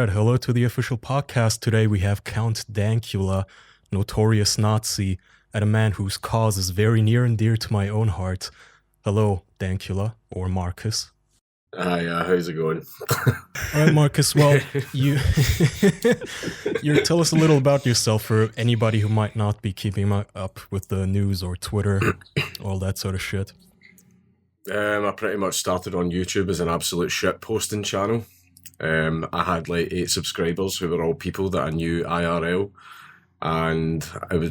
right, hello to the official podcast. Today we have Count Dankula, notorious Nazi, and a man whose cause is very near and dear to my own heart. Hello, Dankula, or Marcus. Hi, how's it going? All right, Marcus, well, you tell us a little about yourself for anybody who might not be keeping up with the news or Twitter, all that sort of shit. I pretty much started on YouTube as an absolute shitposting channel. I had like 8 subscribers who were all people that I knew IRL, and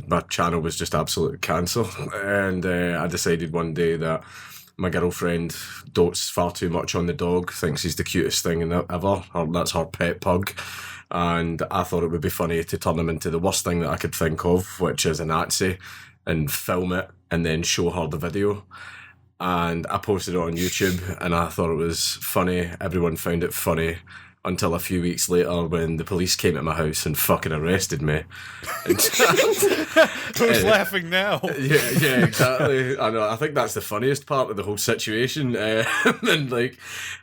my channel was just absolute cancer. And I decided one day that my girlfriend dotes far too much on the dog, thinks he's the cutest thing ever, or that's her pet pug. And I thought it would be funny to turn him into the worst thing that I could think of, which is a Nazi, and film it and then show her the video. And I posted it on YouTube, and I thought it was funny. Everyone found it funny until a few weeks later when the police came to my house and fucking arrested me. Who's laughing now? Yeah, exactly. I know. I think that's the funniest part of the whole situation. And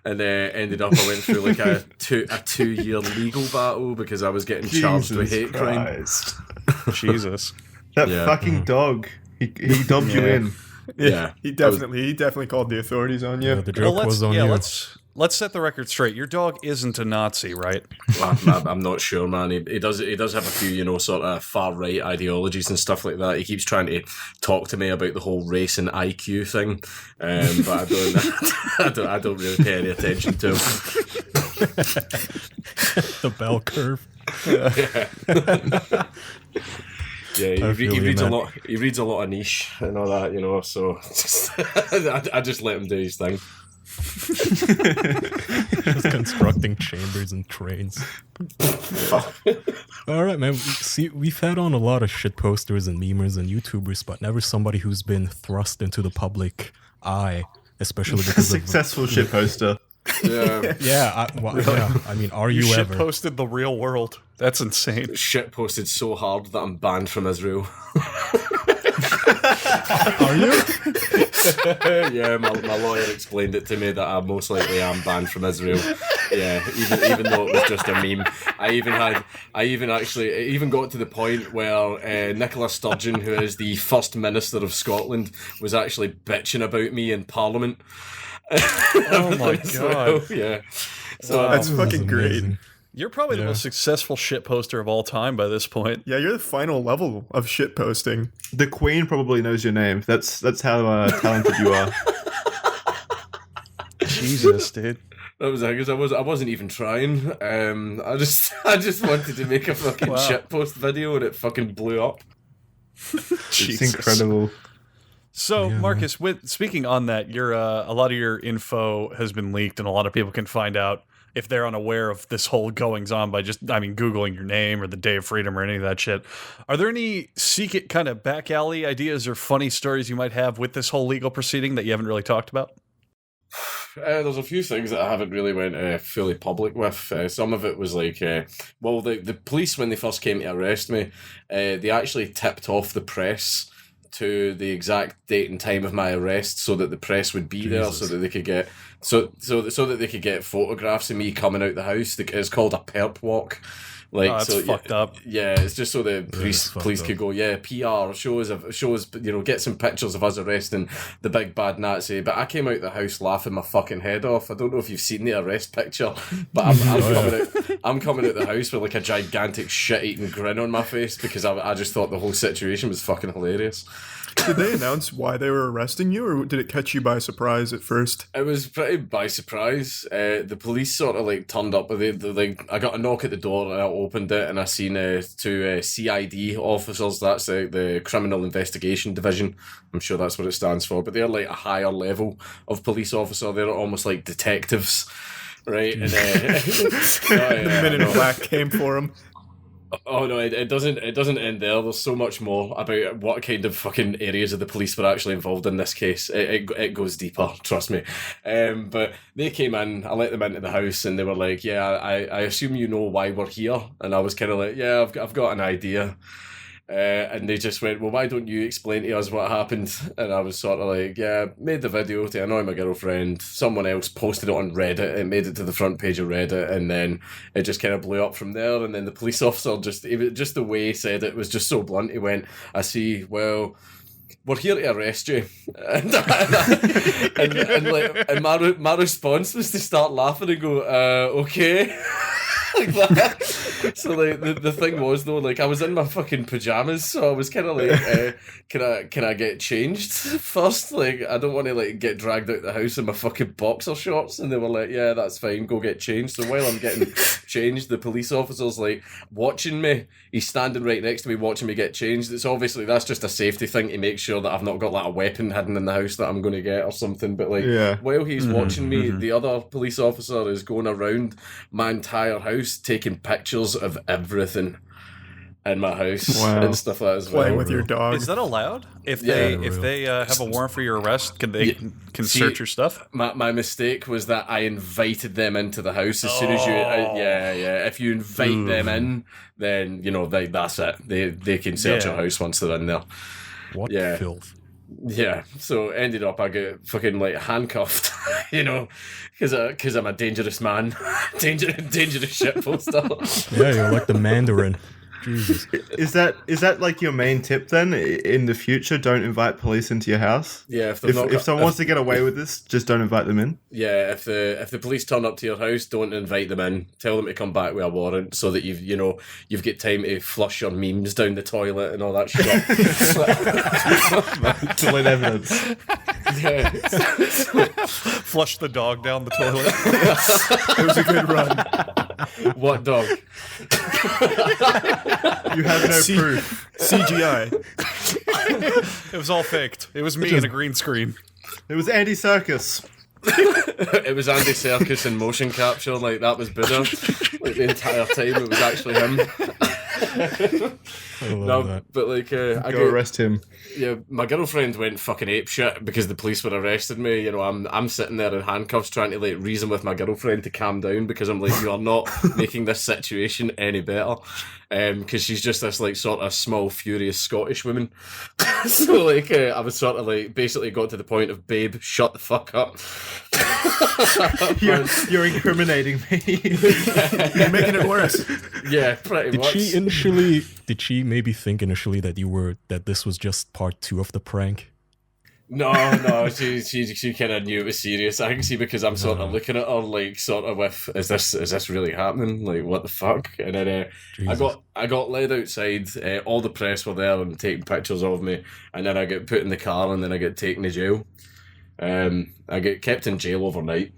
ended up I went through like a 2-year legal battle because I was getting charged with hate crime. Jesus, that fucking dog. He dumped you in. Yeah, he definitely called the authorities on you. Yeah, the joke was on you. Let's set the record straight. Your dog isn't a Nazi, right? I'm not sure, man. He does have a few, sort of far right ideologies and stuff like that. He keeps trying to talk to me about the whole race and IQ thing, but I don't really pay any attention to him. The bell curve. Yeah, he reads a lot. He reads a lot of niche and all that, So I just let him do his thing. Just constructing chambers and trains. All right, man. See, we've had on a lot of shit posters and memers and YouTubers, but never somebody who's been thrust into the public eye, especially because successful shit poster. Yeah. Yeah. I mean, are you ever? Shit posted the real world. That's insane. Shit posted so hard that I'm banned from Israel. Are you? Yeah, my lawyer explained it to me that I most likely am banned from Israel. Yeah, even though it was just a meme. It even got to the point where Nicola Sturgeon, who is the First Minister of Scotland, was actually bitching about me in Parliament. Oh my god! Yeah, so that's fucking great. You're probably the most successful shit poster of all time by this point. Yeah, you're the final level of shit posting. The Queen probably knows your name. That's how talented you are. Jesus, dude. That was because I wasn't even trying. I just wanted to make a fucking shitpost video and it fucking blew up. It's incredible. So, Marcus, speaking on that, a lot of your info has been leaked, and a lot of people can find out if they're unaware of this whole goings-on by just, Googling your name or the Day of Freedom or any of that shit. Are there any secret kind of back alley ideas or funny stories you might have with this whole legal proceeding that you haven't really talked about? There's a few things that I haven't really went fully public with. Some of it was like, the police, when they first came to arrest me, they actually tipped off the press to the exact date and time of my arrest so that the press would be there so that they could get so that they could get photographs of me coming out the house. It's called a perp walk. That's fucked up. Yeah, it's just so the police could go, PR, show us, get some pictures of us arresting the big bad Nazi. But I came out the house laughing my fucking head off. I don't know if you've seen the arrest picture, but I'm coming out the house with like a gigantic shit-eating grin on my face because I just thought the whole situation was fucking hilarious. Did they announce why they were arresting you, or did it catch you by surprise at first? It was pretty by surprise. The police sort of like turned up. I got a knock at the door and I opened it and I seen 2 CID officers. That's the Criminal Investigation Division. I'm sure that's what it stands for. But they're like a higher level of police officer. They're almost like detectives, right? And the Men in Black came for them. Oh no, it doesn't end there. There's so much more about what kind of fucking areas of the police were actually involved in this case. It goes deeper, trust me. But they came in, I let them into the house, and they were like, "Yeah, I assume you know why we're here." And I was kind of like, "Yeah, I've got an idea." And they just went, well, why don't you explain to us what happened? And I was sort of like, yeah, made the video to annoy my girlfriend. Someone else posted it on Reddit. It made it to the front page of Reddit. And then it just kind of blew up from there. And then the police officer just the way he said it was just so blunt. He went, I see, well, we're here to arrest you. And my response was to start laughing and go, okay. Like that. So like the thing was though, like I was in my fucking pajamas, so I was kind of like, can I get changed first? Like I don't want to like get dragged out the house in my fucking boxer shorts. And they were like, yeah, that's fine, go get changed. So while I'm getting changed, the police officer's like watching me. He's standing right next to me watching me get changed. It's obviously that's just a safety thing to make sure that I've not got like a weapon hidden in the house that I'm going to get or something. But like while he's watching me, the other police officer is going around my entire house taking pictures of everything in my house and stuff like that as well. Playing with your dog. Is that allowed? If they have a warrant for your arrest, can they search your stuff? My mistake was that I invited them into the house as soon as you. If you invite them in, then you know that's it. They can search your house once they're in there. What filth? Yeah, so ended up I get fucking like handcuffed, you know, because I'm a dangerous man, dangerous shit poster. Yeah, you're like the Mandarin. Jesus. Is that like your main tip then? In the future, don't invite police into your house. Yeah, if someone wants to get away with this, just don't invite them in. Yeah, if the police turn up to your house, don't invite them in. Tell them to come back with a warrant so that you've got time to flush your memes down the toilet and all that shit. Delete evidence. Yeah. Flush the dog down the toilet. It was a good run. What dog? You have no proof. CGI. It was all faked. It was me in a green screen. It was Andy Serkis. It was Andy Serkis in motion capture. Like that was Buddha. Like the entire time, it was actually him. I love that. But like, I Go arrest him. Yeah, my girlfriend went fucking apeshit because the police were arresting me. You know, I'm sitting there in handcuffs trying to like reason with my girlfriend to calm down because I'm like, you are not making this situation any better. Because she's just this like sort of small, furious Scottish woman. So like, I was sort of like basically got to the point of, babe, shut the fuck up. You're incriminating me. You're making it worse. Yeah, pretty much. Did she maybe think initially that this was just part 2 of the prank? No, she kind of knew it was serious. I can see because I'm sort of looking at her like sort of with, is this really happening? Like what the fuck? And then I got led outside. All the press were there and taking pictures of me, and then I get put in the car and then I get taken to jail. I get kept in jail overnight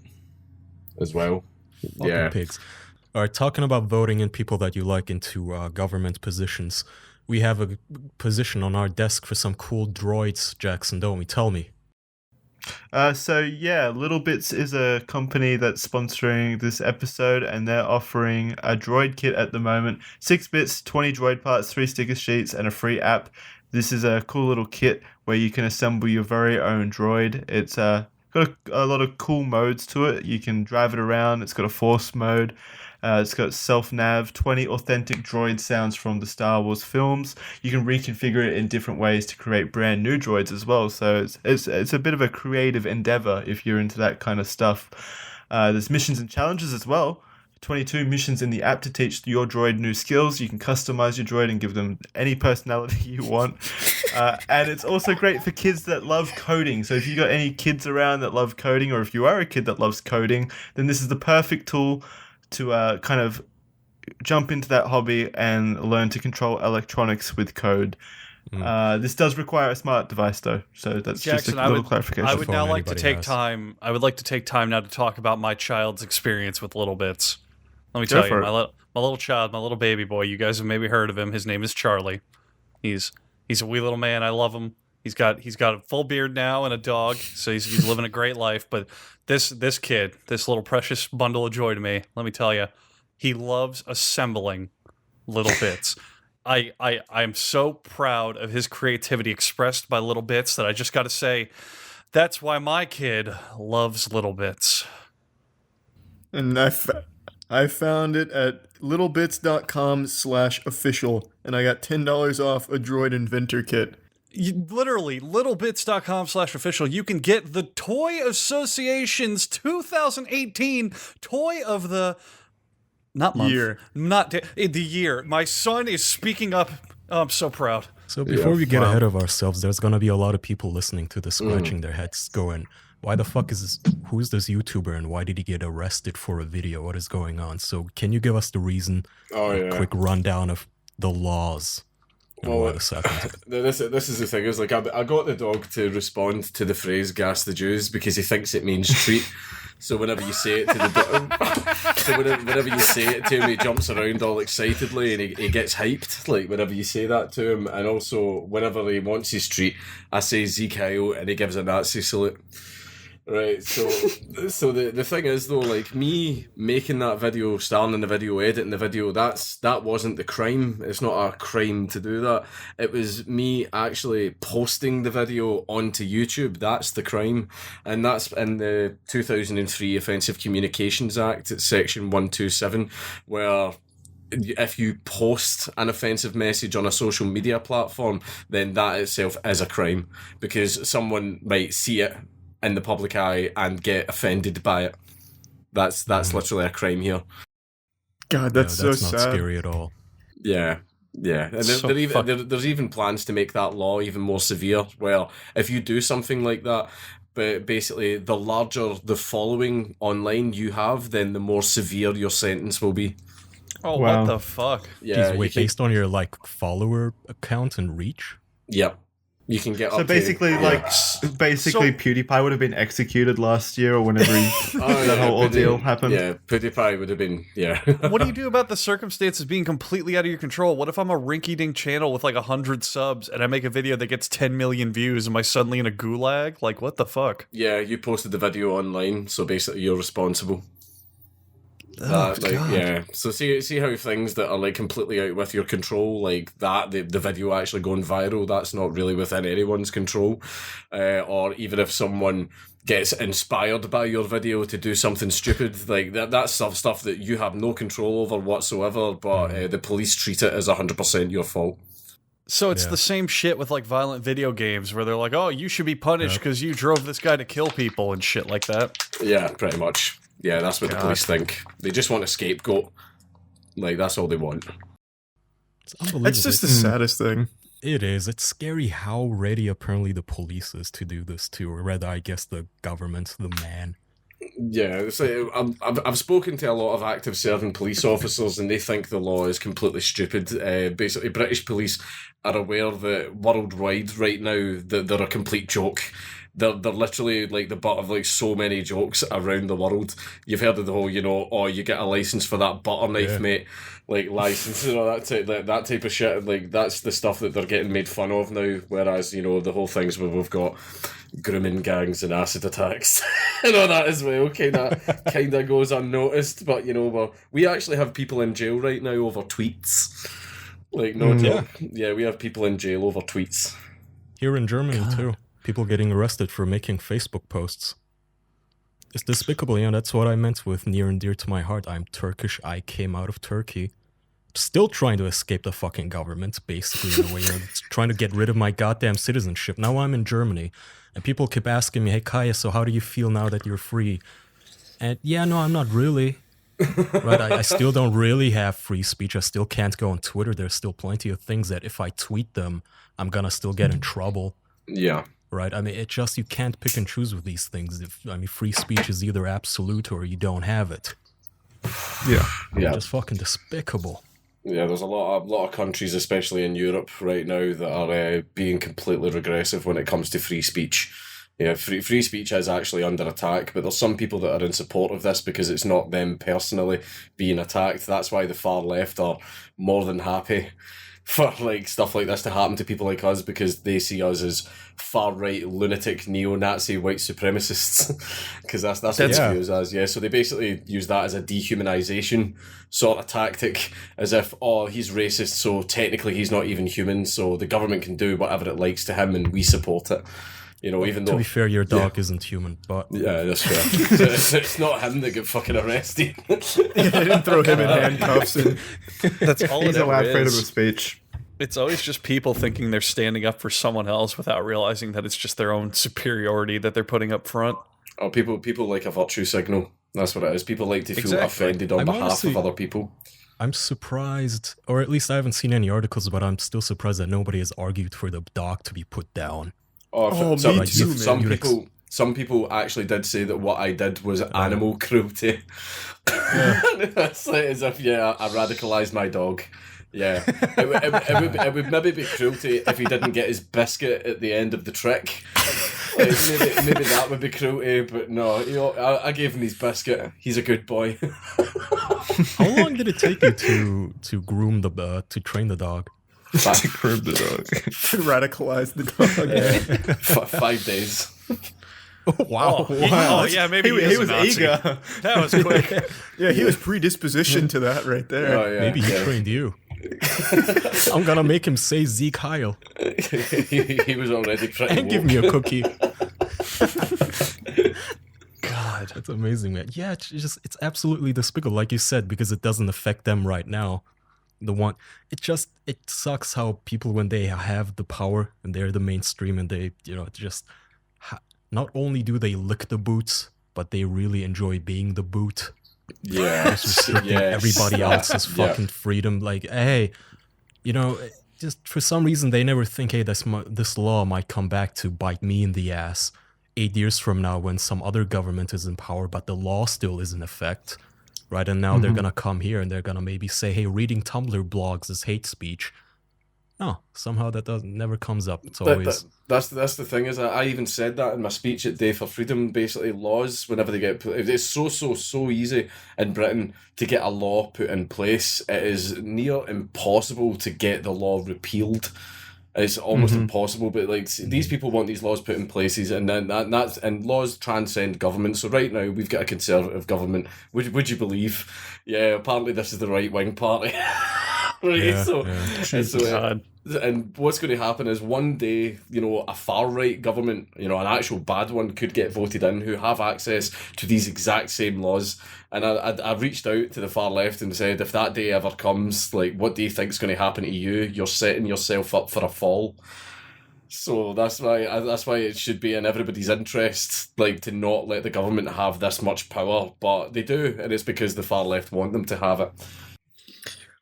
as well. Fucking pigs. All right, talking about voting in people that you like into government positions. We have a position on our desk for some cool droids, Jackson, don't we? Tell me. LittleBits is a company that's sponsoring this episode, and they're offering a droid kit at the moment. 6 bits, 20 droid parts, 3 sticker sheets, and a free app. This is a cool little kit where you can assemble your very own droid. It's got a lot of cool modes to it. You can drive it around. It's got a force mode. It's got self-nav, 20 authentic droid sounds from the Star Wars films. You can reconfigure it in different ways to create brand new droids as well. So it's a bit of a creative endeavor if you're into that kind of stuff. There's missions and challenges as well. 22 missions in the app to teach your droid new skills. You can customize your droid and give them any personality you want. And it's also great for kids that love coding. So if you got any kids around that love coding, or if you are a kid that loves coding, then this is the perfect tool to kind of jump into that hobby and learn to control electronics with code. This does require a smart device, though, so that's Jackson, just a little clarification. I would now like to take has. time. I would like to take time now to talk about my child's experience with LittleBits. Let me tell you, my little child, my little baby boy. You guys have maybe heard of him. His name is Charlie. He's a wee little man. I love him. He's got a full beard now and a dog, so he's living a great life. But this kid, this little precious bundle of joy to me, let me tell you, he loves assembling LittleBits. I'm so proud of his creativity expressed by LittleBits that I just got to say, that's why my kid loves LittleBits. And I found it at littlebits.com/official, and I got $10 off a droid inventor kit. Literally, littlebits.com/official. You can get the Toy Association's 2018 Toy of the Year. The year. My son is speaking up. Oh, I'm so proud. So before we get ahead of ourselves, there's going to be a lot of people listening to this scratching their heads going, why the fuck is this? Who's this YouTuber and why did he get arrested for a video? What is going on? So can you give us the reason? A quick rundown of the laws. Well, this is the thing. Is like I got the dog to respond to the phrase "gas the Jews" because he thinks it means treat. So whenever you say it to the dog, whenever you say it to him, he jumps around all excitedly and he gets hyped. Like whenever you say that to him, and also whenever he wants his treat, I say "Zeke Heil" and he gives a Nazi salute. Right, so the thing is though, like me making that video, starring in the video, editing the video, that wasn't the crime. It's not a crime to do that. It was me actually posting the video onto YouTube. That's the crime, and that's in the 2003 Offensive Communications Act. It's section 127, where if you post an offensive message on a social media platform, then that itself is a crime because someone might see it in the public eye and get offended by it. That's literally a crime here. God, that's so sad. That's not scary at all. Yeah. And there's even plans to make that law even more severe, where if you do something like that, but basically the larger the following online you have, then the more severe your sentence will be. Oh, wow. What the fuck? Yeah. Wait, based on your follower account and reach? Yep. You can get so basically, PewDiePie would have been executed last year or whenever that whole ordeal happened. Yeah, PewDiePie would have been, What do you do about the circumstances being completely out of your control? What if I'm a rinky-dink channel with 100 subs and I make a video that gets 10 million views? Am I suddenly in a gulag? Like, what the fuck? Yeah, you posted the video online, so basically you're responsible. God. So see how things that are completely out with your control, like that, the video actually going viral, that's not really within anyone's control. Or even if someone gets inspired by your video to do something stupid, like that's stuff that you have no control over whatsoever, but the police treat it as 100% your fault. So it's the same shit with violent video games where they're like, oh, you should be punished because you drove this guy to kill people and shit like that. Yeah, pretty much. Yeah, that's what the police think. They just want a scapegoat. That's all they want. It's unbelievable. That's just the saddest thing. It is. It's scary how ready apparently the police is to do this too, or rather, I guess the government, the man. Yeah, I've spoken to a lot of active serving police officers and they think the law is completely stupid. Basically, British police are aware that worldwide right now that they're a complete joke. They're literally the butt of so many jokes around the world. You've heard of the whole, you get a license for that butter knife, mate. License and all that type of shit. That's the stuff that they're getting made fun of now. Whereas, the whole things where we've got grooming gangs and acid attacks and all that as well kind of goes unnoticed. But, we actually have people in jail right now over tweets. Talk. Yeah, we have people in jail over tweets. Here in Germany, too. People getting arrested for making Facebook posts. It's despicable, that's what I meant with near and dear to my heart. I'm Turkish, I came out of Turkey. Still trying to escape the fucking government, basically, in a way. Trying to get rid of my goddamn citizenship. Now I'm in Germany, and people keep asking me, hey Kaya, so how do you feel now that you're free? And no, I'm not really. Right, I still don't really have free speech. I still can't go on Twitter. There's still plenty of things that if I tweet them, I'm gonna still get in trouble. Yeah. Right, you can't pick and choose with these things. Free speech is either absolute or you don't have it. Yeah. Just fucking despicable. Yeah, there's a lot of countries, especially in Europe right now, that are being completely regressive when it comes to free speech. Yeah, free speech is actually under attack, but there's some people that are in support of this because it's not them personally being attacked. That's why the far left are more than happy for stuff like this to happen to people like us, because they see us as far-right, lunatic, neo-Nazi white supremacists, because that's what they view us as. Yeah, so they basically use that as a dehumanization sort of tactic, as if, oh, he's racist, so technically he's not even human, so the government can do whatever it likes to him and we support it. Even To though be fair, your dog isn't human, but yeah, that's fair. So it's not him that got fucking arrested. Yeah, they didn't throw him in handcuffs. And That's all He's it allowed ever freedom of is. speech. It's always just people thinking they're standing up for someone else without realizing that it's just their own superiority that they're putting up front. Oh, people like a virtue signal. That's what it is. People like to feel Exactly. offended on I'm behalf honestly- of other people. I'm surprised, or at least I haven't seen any articles, but I'm still surprised that nobody has argued for the dog to be put down. Oh, some, me too, man. some people actually did say that what I did was animal cruelty. It's like as if I radicalised my dog. Yeah, it would maybe be cruelty if he didn't get his biscuit at the end of the trick. Like, maybe that would be cruelty, but no, I gave him his biscuit. He's a good boy. How long did it take you to groom to train the dog? To curb the dog. radicalize the dog. 5 days. Wow. Oh, yeah, maybe he was Nazi. eager. That was quick. Yeah, he was predispositioned to that right there. Oh, yeah, Maybe he yeah. trained you. I'm gonna make him say Zeke Heil he was already pretty and give woke. me a cookie. God. That's amazing, man. Yeah, it's absolutely despicable, like you said, because it doesn't affect them right now. It sucks how people, when they have the power and they're the mainstream and they, not only do they lick the boots, but they really enjoy being the boot. Yes, Restricting everybody else's fucking freedom. Like, hey, just for some reason they never think, hey, this law might come back to bite me in the ass 8 years from now when some other government is in power, but the law still is in effect, right? And now they're gonna come here and they're gonna maybe say, hey, reading Tumblr blogs is hate speech. No, somehow that never comes up. It's always that's the thing is I even said that in my speech at Day for Freedom. Basically, laws whenever they get it's so easy in Britain to get a law put in place. It is near impossible to get the law repealed. It's almost impossible, but these people want these laws put in places, and then and laws transcend government. So right now we've got a conservative government. Would you believe? Yeah, apparently this is the right wing party. Right, Yeah, so, yeah. and what's going to happen is one day, a far right government, an actual bad one, could get voted in who have access to these exact same laws. And I reached out to the far left and said, if that day ever comes, what do you think is going to happen to you? You're setting yourself up for a fall. So that's why it should be in everybody's interest, to not let the government have this much power, but they do, and it's because the far left want them to have it.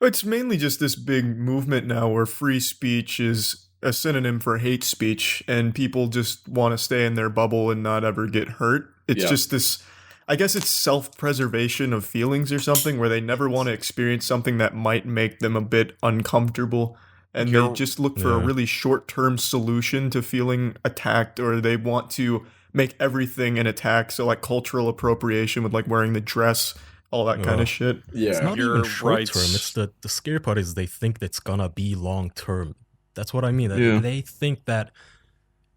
It's mainly just this big movement now where free speech is a synonym for hate speech, and people just want to stay in their bubble and not ever get hurt. It's just this, I guess it's self-preservation of feelings or something, where they never want to experience something that might make them a bit uncomfortable. And they just look for a really short-term solution to feeling attacked, or they want to make everything an attack. So cultural appropriation with wearing the dress, all that kind of shit. Yeah, it's not Your even short rights- term. It's the scary part is they think that's gonna be long term. That's what I mean. They think that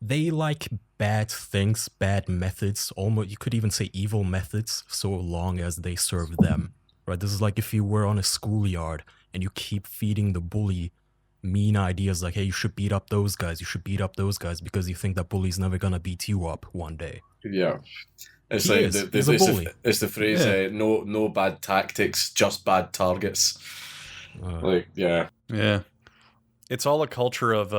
they like bad things, bad methods, almost you could even say evil methods, so long as they serve them. Right? This is like if you were on a schoolyard and you keep feeding the bully mean ideas like, hey, you should beat up those guys, because you think that bully's never gonna beat you up one day. Yeah. It's He's a bully. It's the phrase, no bad tactics, just bad targets. Yeah. It's all a culture of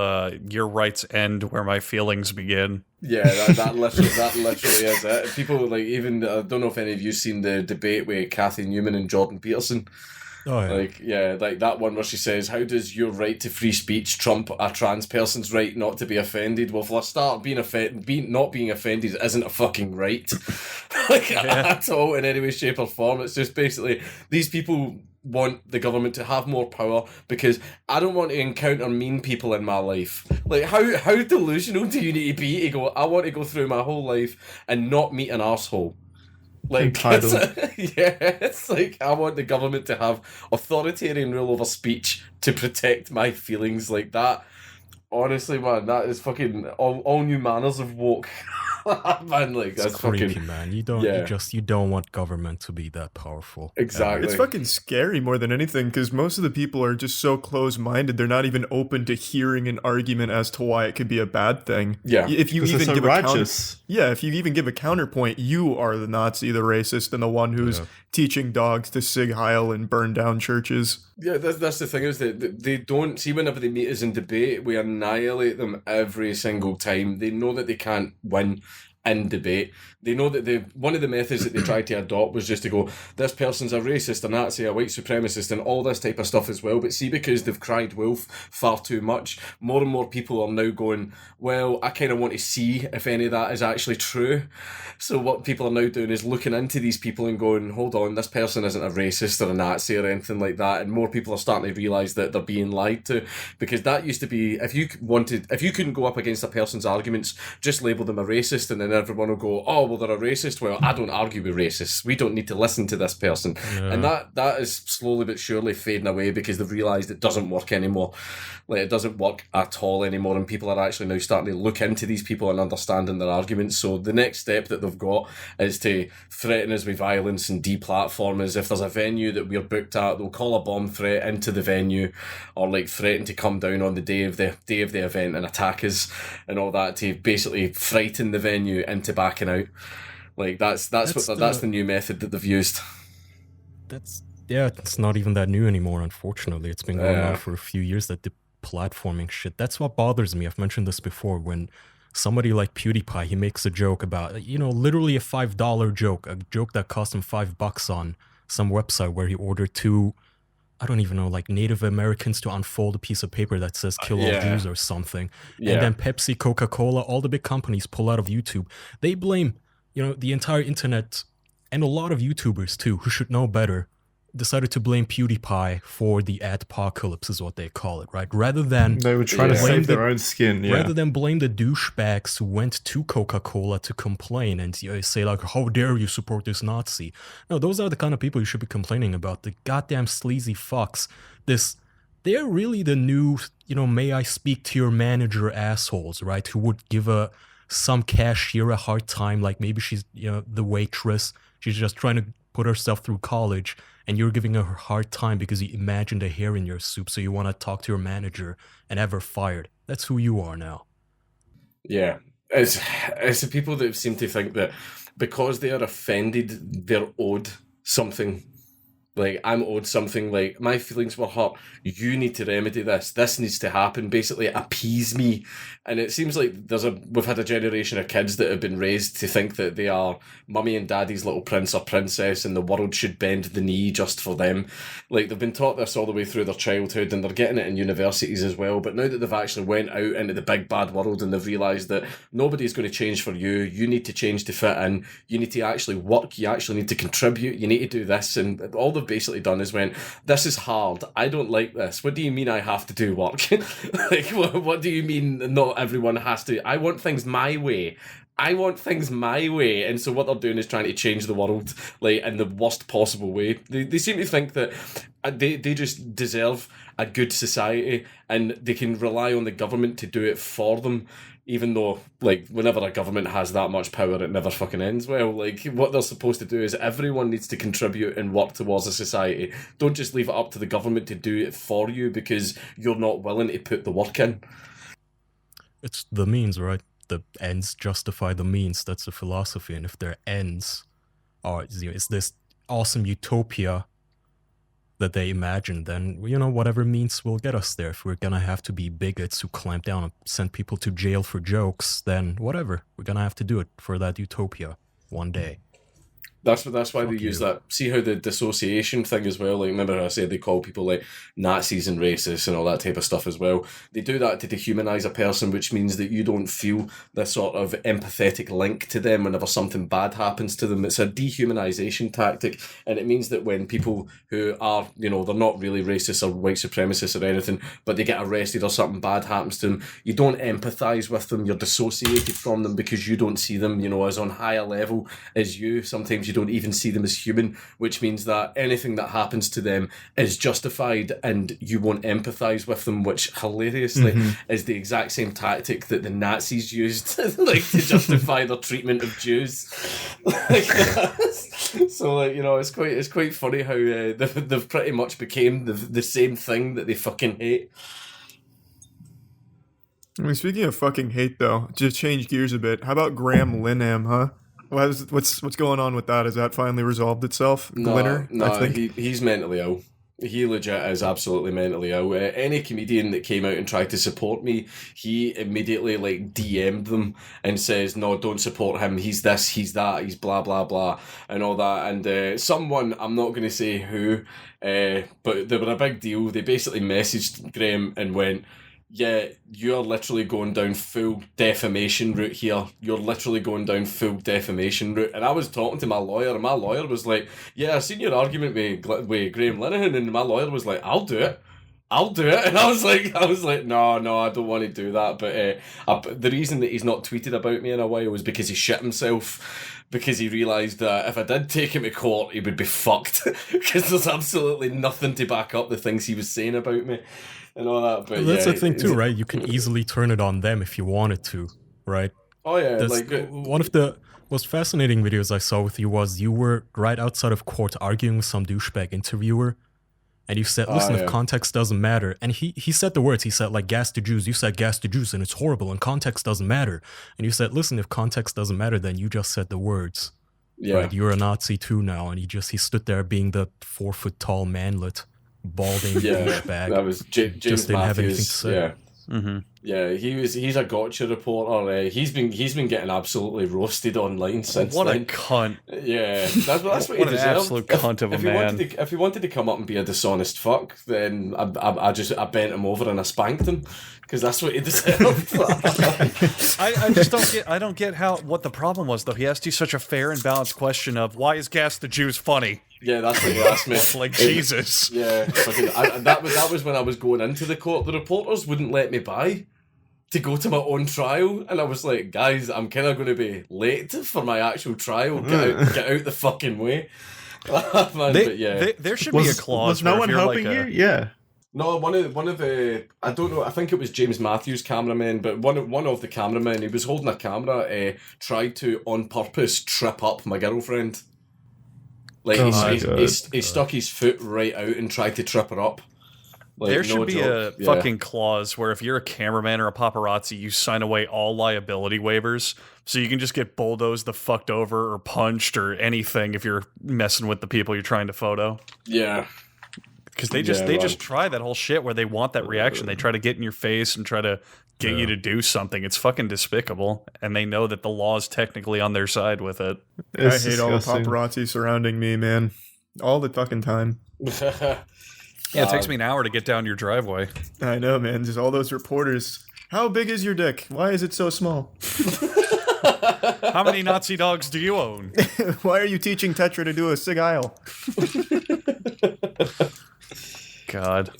your rights end where my feelings begin. Yeah, that literally is it. People even I don't know if any of you've seen the debate with Kathy Newman and Jordan Peterson. Oh yeah. That one where she says, how does your right to free speech trump a trans person's right not to be offended? Well, for a start, not being offended isn't a fucking right. At all, in any way, shape or form. It's just basically, these people want the government to have more power because I don't want to encounter mean people in my life. How delusional do you need to be to go, I want to go through my whole life and not meet an arsehole? It's I want the government to have authoritarian rule over speech to protect my feelings like that. Honestly, man, that is fucking all new manners of woke. Man, like, It's that's creepy, fucking... man. You don't. Yeah. You don't want government to be that powerful. Exactly. It's fucking scary more than anything because most of the people are just so close-minded. They're not even open to hearing an argument as to why it could be a bad thing. Yeah. If you 'Cause they're even so give righteous. if you even give a counterpoint, you are the Nazi, the racist, and the one who's teaching dogs to sig heil and burn down churches. Yeah, that's the thing, is that they don't see, whenever they meet us in debate, we annihilate them every single time. They know that they can't win in debate. They know that one of the methods that they tried to adopt was just to go, this person's a racist, a Nazi, a white supremacist, and all this type of stuff as well. But see, because they've cried wolf far too much, more and more people are now going, well, I kind of want to see if any of that is actually true. So what people are now doing is looking into these people and going, hold on, this person isn't a racist or a Nazi or anything like that. And more people are starting to realise that they're being lied to. Because that used to be, if you couldn't go up against a person's arguments, just label them a racist, and then everyone will go, oh, well, they're a racist. Well, I don't argue with racists. We don't need to listen to this person. Yeah. And that is slowly but surely fading away because they've realised it doesn't work anymore. Like, it doesn't work at all anymore, and people are actually now starting to look into these people and understanding their arguments. So the next step that they've got is to threaten us with violence and deplatform us. If there's a venue that we're booked at, they'll call a bomb threat into the venue, or like threaten to come down on the day of the event and attack us and all that, to basically frighten the venue into backing out. Like, that's the new method that they've used. It's not even that new anymore, unfortunately. It's been going on for a few years, that the platforming shit. That's what bothers me. I've mentioned this before. When somebody like PewDiePie, he makes a joke about, literally a $5 joke, a joke that cost him $5 on some website where he ordered two, I don't even know, like Native Americans to unfold a piece of paper that says kill all Jews or something. Yeah. And then Pepsi, Coca-Cola, all the big companies pull out of YouTube. They blame, the entire internet, and a lot of YouTubers too, who should know better, decided to blame PewDiePie for the adpocalypse, is what they call it, right? Rather than They were trying to blame save their own skin. Yeah. rather than blame the douchebags who went to Coca-Cola to complain and say like, how dare you support this Nazi? No, those are the kind of people you should be complaining about. The goddamn sleazy fucks. They're really the new, may I speak to your manager assholes, right? Who would give some cashier a hard time, like maybe she's, the waitress. She's just trying to put herself through college, and you're giving her a hard time because you imagined a hair in your soup, so you want to talk to your manager and have her fired. That's who you are now. Yeah. It's the people that seem to think that because they are offended, they're owed something. Like, I'm owed something, like, my feelings were hurt, you need to remedy this needs to happen, basically appease me. And it seems like we've had a generation of kids that have been raised to think that they are mummy and daddy's little prince or princess, and the world should bend the knee just for them. Like, they've been taught this all the way through their childhood, and they're getting it in universities as well. But now that they've actually went out into the big bad world, and they've realised that nobody's going to change for you, you need to change to fit in, you need to actually work, you actually need to contribute, you need to do this, and all they've basically done is went, this is hard, I don't like this. What do you mean I have to do work? Like, what do you mean not everyone has to? I want things my way. And so what they're doing is trying to change the world, like, in the worst possible way. They seem to think that they just deserve a good society, and they can rely on the government to do it for them. Even though, like, whenever a government has that much power, it never fucking ends well. Like, what they're supposed to do is everyone needs to contribute and work towards a society. Don't just leave it up to the government to do it for you because you're not willing to put the work in. It's the means, right? The ends justify the means. That's the philosophy. And if their ends are, is this awesome utopia that they imagine, then, whatever means will get us there. If we're gonna have to be bigots who clamp down and send people to jail for jokes, then whatever. We're gonna have to do it for that utopia one day. That's why they use that. See how the dissociation thing as well. Like, remember how I said they call people like Nazis and racists and all that type of stuff as well. They do that to dehumanize a person, which means that you don't feel this sort of empathetic link to them whenever something bad happens to them. It's a dehumanization tactic, and it means that when people who are, they're not really racist or white supremacists or anything, but they get arrested or something bad happens to them, you don't empathize with them. You're dissociated from them because you don't see them, as on higher level as you. Sometimes you you don't even see them as human, which means that anything that happens to them is justified and you won't empathise with them, which hilariously is the exact same tactic that the Nazis used like to justify their treatment of Jews. So like, you know, it's quite funny how they've pretty much became the same thing that they fucking hate. I mean, speaking of fucking hate, though, to change gears a bit, how about Graham Linehan, huh? What's going on with that? Has that finally resolved itself? No, I think he's mentally ill. He legit is absolutely mentally ill. Any comedian that came out and tried to support me, he immediately like DM'd them and says, no, don't support him. He's this, he's that, he's blah, blah, blah, and all that. And someone, I'm not going to say who, but they were a big deal. They basically messaged Graham and went, yeah, you're literally going down full defamation route here. You're literally going down full defamation route. And I was talking to my lawyer, and my lawyer was like, yeah, I seen your argument with Graham Linehan, and my lawyer was like, I'll do it. And I was like, no, I don't want to do that. But the reason that he's not tweeted about me in a while was because he shit himself, because he realised that if I did take him to court, he would be fucked, because there's absolutely nothing to back up the things he was saying about me. And all that, but that's the thing too, right? You can easily turn it on them if you wanted to, right? Oh yeah, one of the most fascinating videos I saw with you was you were right outside of court arguing with some douchebag interviewer, and you said, listen, if context doesn't matter, and he said the words, he said like gas to Jews, you said gas to Jews, and it's horrible, and context doesn't matter, and you said, listen, if context doesn't matter, then you just said the words. Yeah. Right? You're a Nazi too now, and he stood there being the 4 foot tall manlet. Balding douchebag. That was James just didn't Matthews. Have anything to say. Yeah. Mm-hmm. Yeah, he's a gotcha reporter. He's been getting absolutely roasted online since what then. A cunt. Yeah, that's what he what deserved. An absolute cunt of a man. If he wanted to come up and be a dishonest fuck, then I bent him over and I spanked him, because that's what he deserved. I just don't get what the problem was, though. He asked you such a fair and balanced question of, why is gas the Jews funny? Yeah, that's what he asked me. Like, Jesus. Yeah, that was when I was going into the court. The reporters wouldn't let me by to go to my own trial, and I was like, guys, I'm kind of going to be late for my actual trial. Get out the fucking way. Man, there should be a clause. Was no one helping you? Yeah. No, one of the, I don't know, I think it was James Matthews' cameraman, but one of the cameramen, he was holding a camera, tried to on purpose trip up my girlfriend. Like he stuck his foot right out and tried to trip her up. Like, there should be a fucking clause where if you're a cameraman or a paparazzi, you sign away all liability waivers, so you can just get bulldozed the fucked over or punched or anything if you're messing with the people you're trying to photo. Yeah. Because they just try that whole shit where they want that reaction. They try to get in your face and try to get you to do something. It's fucking despicable, and they know that the law is technically on their side with it. I hate all the paparazzi surrounding me, man. All the fucking time. Yeah, it takes me an hour to get down your driveway. I know, man. Just all those reporters. How big is your dick? Why is it so small? How many Nazi dogs do you own? Why are you teaching Tetra to do a sig aisle? God.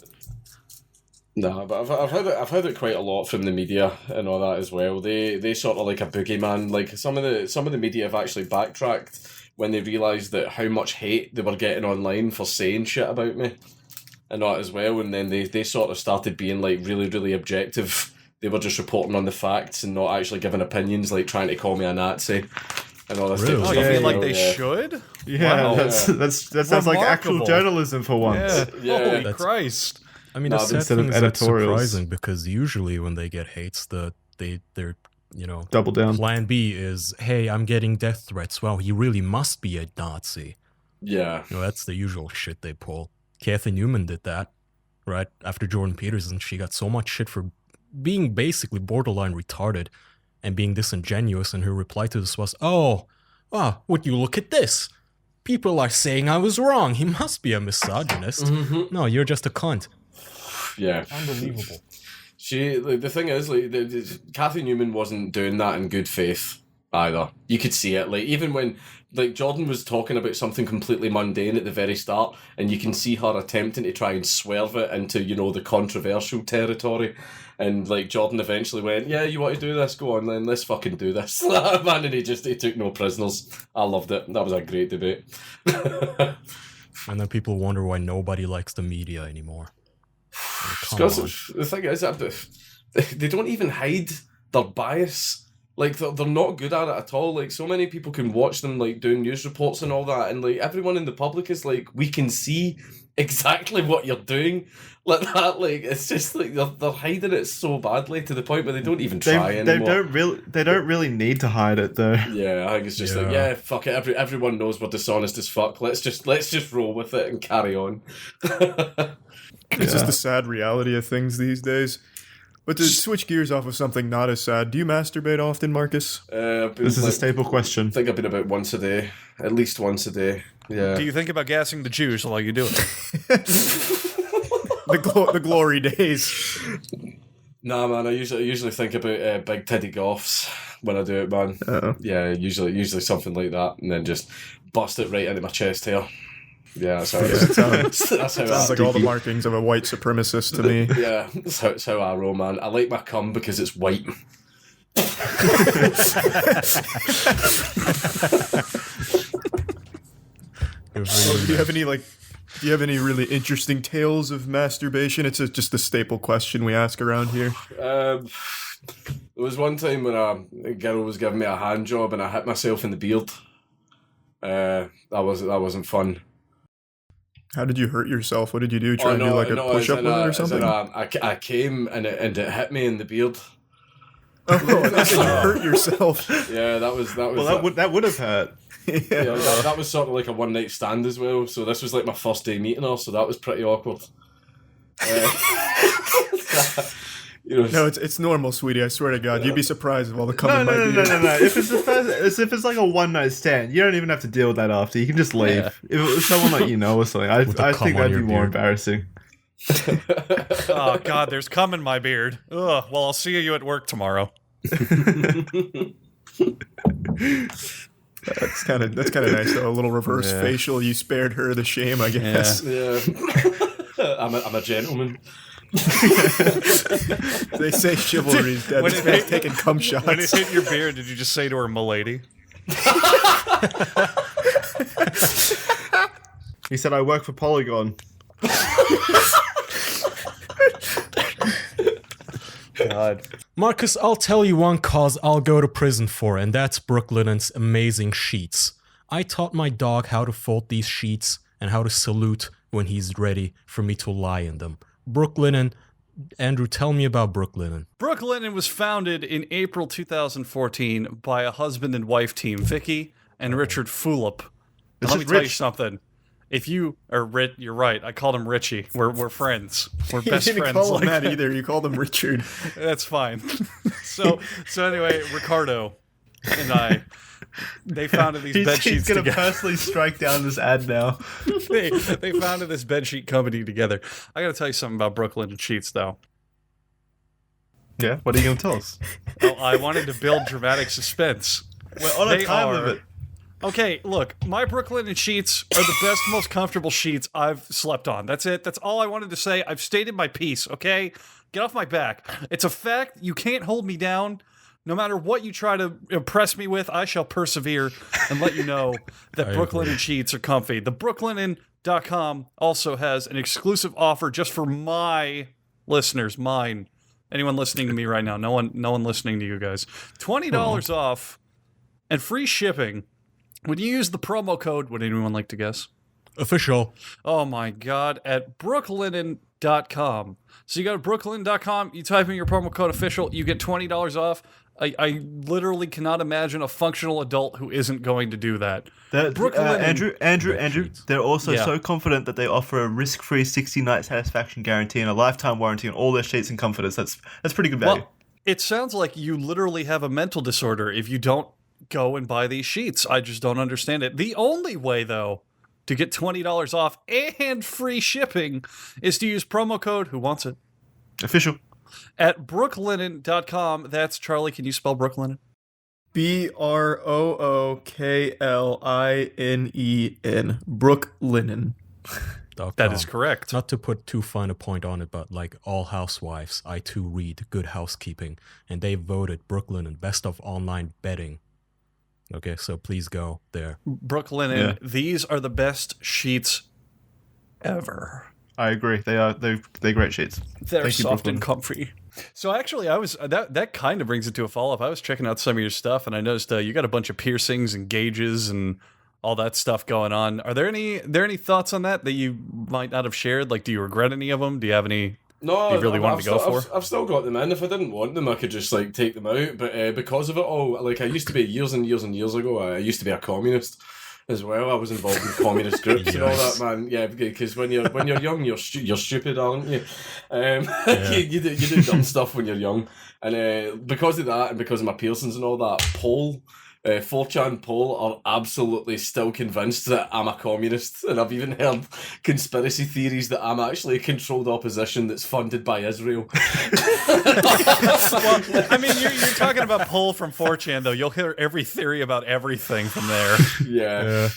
No, but I've heard it quite a lot from the media and all that as well. They sort of like a boogeyman. Like some of the media have actually backtracked when they realised that how much hate they were getting online for saying shit about me and all that as well. And then they sort of started being like really, really objective. They were just reporting on the facts and not actually giving opinions, like trying to call me a Nazi and all this type of stuff. You feel like they should? Yeah, wow. That sounds like actual journalism for once. Yeah. Holy Christ. I mean, the sad thing is that's surprising, because usually when they get hates, they're double down. Plan B is, hey, I'm getting death threats. Well, he really must be a Nazi. Yeah. That's the usual shit they pull. Kathy Newman did that, right? After Jordan Peterson, she got so much shit for being basically borderline retarded and being disingenuous, and her reply to this was, would you look at this? People are saying I was wrong. He must be a misogynist. Mm-hmm. No, you're just a cunt. Yeah. Unbelievable. The thing is, Kathy Newman wasn't doing that in good faith. either. You could see it, like, even when, like, Jordan was talking about something completely mundane at the very start, and you can see her attempting to try and swerve it into, you know, the controversial territory. And, like, Jordan eventually went, yeah, you want to do this? Go on then, let's fucking do this. Man, and he took no prisoners. I loved it. That was a great debate. And then people wonder why nobody likes the media anymore. Because the thing is, they don't even hide their bias. Like, they're not good at it at all. Like, so many people can watch them, like, doing news reports and all that, and, like, everyone in the public is like, we can see exactly what you're doing. Like that, like, it's just like they're hiding it so badly to the point where they don't even try anymore. They don't really need to hide it though. Yeah, I think it's just like, yeah, fuck it. Everyone knows we're dishonest as fuck. Let's just roll with it and carry on. It's just the sad reality of things these days. But to switch gears off of something not as sad, do you masturbate often, Marcus? This is a staple question. I think I've been about once a day. At least once a day. Yeah. Do you think about gassing the Jews while you do it? The glory days. Nah, man, I usually think about big titty goths when I do it, man. Uh-oh. Yeah, usually something like that, and then just bust it right into my chest hair. Yeah, that's how it is. That's how Sounds like all the markings of a white supremacist to me. Yeah, that's how I roll, man. I like my cum because it's white. Do you have any really interesting tales of masturbation? It's just a staple question we ask around here. There was one time when a girl was giving me a hand job and I hit myself in the beard. That wasn't fun. How did you hurt yourself? What did you do? Try and do like a push-up with it or something? I came and it hit me in the beard. Oh, that's how you hurt yourself. Yeah, that was. Well, that would have hurt. Yeah, that was sort of like a one-night stand as well. So this was like my first day meeting her, so that was pretty awkward. No, it's normal, sweetie. I swear to God, you'd be surprised of all the coming. No. If it's like a one night stand, you don't even have to deal with that after. You can just leave. Yeah. If it was someone like you know or something, I think that'd be more embarrassing. Oh God, there's cum in my beard. Ugh. Well, I'll see you at work tomorrow. That's kind of nice though. A little reverse facial. You spared her the shame, I guess. Yeah. I'm a gentleman. They say chivalry's dead. This man's taking cum shots. When it hit your beard, did you just say to her, "Milady"? He said, "I work for Polygon." God. Marcus, I'll tell you one cause I'll go to prison for, and that's Brooklinen's amazing sheets. I taught my dog how to fold these sheets and how to salute when he's ready for me to lie in them. Brooklinen, Andrew, tell me about Brooklinen. Brooklinen was founded in April 2014 by a husband and wife team, Vicky and Richard Fulop. And let me tell you something. If you are Rich, you're right. I called him Richie. We're friends. We're best you didn't friends. call him that either. You called him Richard. That's fine. So anyway, Ricardo and they founded these bed sheets He's going to together. personally strike down this ad now. they founded this bed sheet company together. I got to tell you something about Brooklinen Sheets, though. Yeah, what are you going to tell us? Well, I wanted to build dramatic suspense. We're on a time limit. Okay, look, my Brooklinen sheets are the best, most comfortable sheets I've slept on. That's it. That's all I wanted to say. I've stated my piece, okay? Get off my back. It's a fact. You can't hold me down. No matter what you try to impress me with, I shall persevere and let you know that Brooklinen sheets are comfy. The Brooklinen.com also has an exclusive offer just for my listeners, mine. Anyone listening to me right now, no one listening to you guys. $20 off and free shipping. When you use the promo code, would anyone like to guess? Official. Oh my God, at Brooklinen.com. So you go to Brooklinen.com, you type in your promo code official, you get $20 off. I literally cannot imagine a functional adult who isn't going to do that. Andrew, they're also so confident that they offer a risk-free 60-night satisfaction guarantee and a lifetime warranty on all their sheets and comforters. That's pretty good value. Well, it sounds like you literally have a mental disorder if you don't go and buy these sheets. I just don't understand it. The only way, though, to get $20 off and free shipping is to use promo code Who Wants It? Official. At Brooklinen.com. That's Charlie. Can you spell Brooklinen? Brooklinen. Brooklinen. That is correct. Not to put too fine a point on it, but like All Housewives, I too read Good Housekeeping, and they voted Brooklinen best of online betting. Okay, so please go there. Brooklinen, these are the best sheets ever. I agree. They're great sheets. They're Thank you, soft Brooklyn. and comfy. So actually, I was that kind of brings it to a follow-up. I was checking out some of your stuff, and I noticed you got a bunch of piercings and gauges and all that stuff going on. Are there any thoughts on that you might not have shared? Like, do you regret any of them? Do you have any? No, you really wanted to go for? I've still got them in. If I didn't want them, I could just like take them out. But because of it all, like I used to be years and years and years ago, I used to be a communist as well. I was involved in communist groups and all that, man. Yeah, because when you're young, you're stupid, aren't you? You do dumb stuff when you're young, and because of that, and because of my piercings and all that, 4chan poll are absolutely still convinced that I'm a communist, and I've even heard conspiracy theories that I'm actually a controlled opposition that's funded by Israel. Well, I mean, you're talking about poll from 4chan, though. You'll hear every theory about everything from there. Yeah,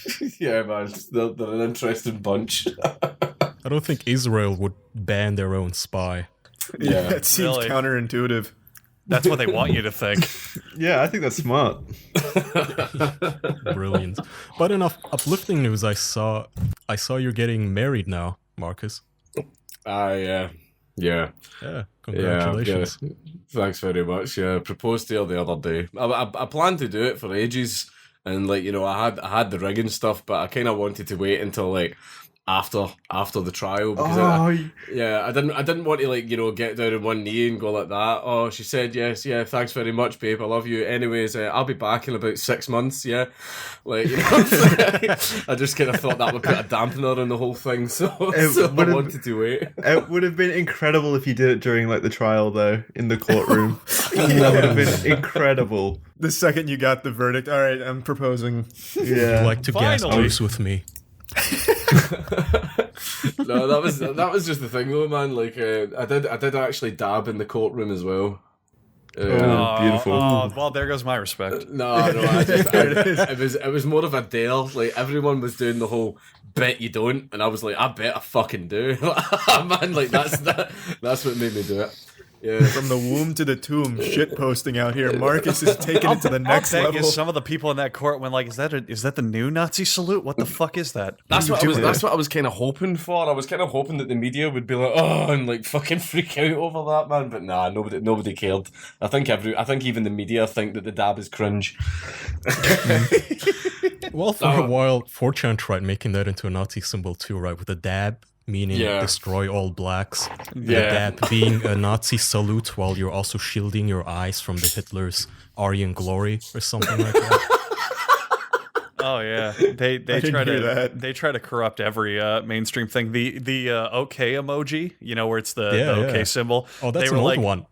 man. They're an interesting bunch. I don't think Israel would ban their own spy. Yeah, That seems Really? counterintuitive. That's what they want you to think. Yeah, I think that's smart. Brilliant. But in uplifting news, I saw you're getting married now, Marcus. Yeah. Yeah, congratulations. Yeah. Thanks very much. Yeah, I proposed to her the other day. I planned to do it for ages, and like I had the rig and stuff, but I kind of wanted to wait until like after the trial because I didn't want to get down on one knee and go like that. Oh, she said yes, yeah, thanks very much, babe, I love you. Anyways, I'll be back in about 6 months. Yeah, I just kind of thought that would put a dampener on the whole thing, so I wanted to wait. It would have been incredible if you did it during like the trial, though, in the courtroom. That would have been incredible. The second you got the verdict, all right, I'm proposing. Would Yeah. you like to gas Finally. booze with me? No, that was just the thing though, man. Like I did actually dab in the courtroom as well. Beautiful. Oh, well, there goes my respect. No, it was more of a dare. Like everyone was doing the whole bet you don't, and I was like, I bet I fucking do. Man, like that's what made me do it. Yeah. From the womb to the tomb, shitposting out here. Marcus is taking it to the next I'll bet level. you some of the people in that court went like, is that the new Nazi salute? What the fuck is that? That's what I was kind of hoping for. I was kind of hoping that the media would be like, oh, and like fucking freak out over that, man. But nah, nobody cared. I think even the media think that the dab is cringe. Well, for a while, 4chan tried making that into a Nazi symbol too, right? With the dab, meaning destroy all blacks. The dab being a Nazi salute while you're also shielding your eyes from the Hitler's Aryan glory or something like that. Oh yeah, they try to corrupt every mainstream thing. The OK emoji, where it's the OK symbol. Oh, that's they were an old like, one.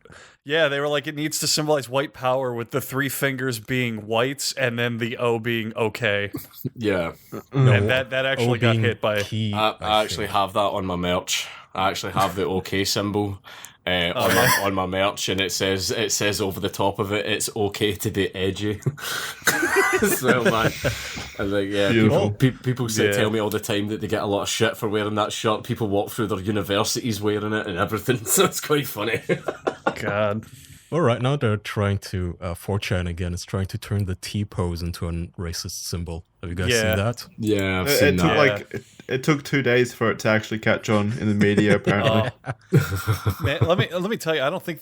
Yeah, they were like, it needs to symbolize white power with the 3 fingers being whites and then the O being OK. Yeah. And that actually got hit by... I actually have that on my merch. I actually have the OK symbol on my merch, and it says over the top of it, it's okay to be edgy. So man, and like people tell me all the time that they get a lot of shit for wearing that shirt. People walk through their universities wearing it and everything, so it's quite funny. God. All right, now they're trying to 4chan again. It's trying to turn the T pose into a racist symbol. Have you guys seen that? Yeah, I've seen that. It took 2 days for it to actually catch on in the media. Apparently, Man, let me tell you, I don't think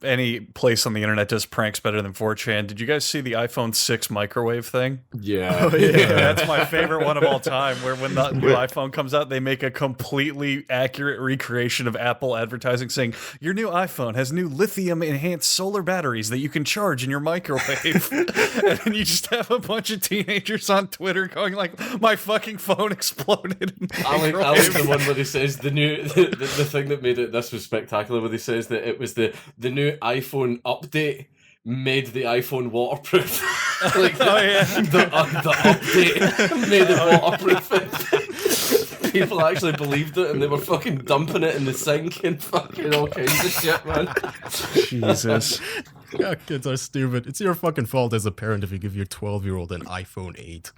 any place on the internet does pranks better than 4chan. Did you guys see the iPhone 6 microwave thing? Yeah. That's my favorite one of all time. Where when the new iPhone comes out, they make a completely accurate recreation of Apple advertising, saying your new iPhone has new lithium-enhanced solar batteries that you can charge in your microwave. And then you just have a bunch of teenagers on Twitter going like, "My fucking phone exploded." I like the one where he says the thing that made it this was spectacular, where he says that it was the new iPhone update made the iPhone waterproof. Like the update made it waterproof. People actually believed it, and they were fucking dumping it in the sink and fucking all kinds of shit, man. Jesus. Yeah, kids are stupid. It's your fucking fault as a parent if you give your 12-year-old an iPhone 8.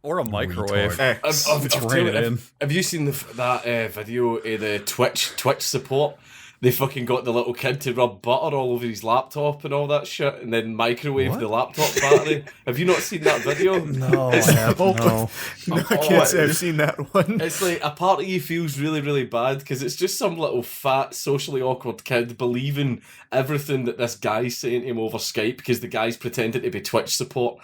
Or a microwave. Retard. Have you seen that video of the Twitch support? They fucking got the little kid to rub butter all over his laptop and all that shit, and then microwave the laptop battery. Have you not seen that video? No, I haven't. No, I can't say I've seen that one. It's like a part of you feels really, really bad because it's just some little fat, socially awkward kid believing everything that this guy's saying to him over Skype because the guy's pretending to be Twitch support,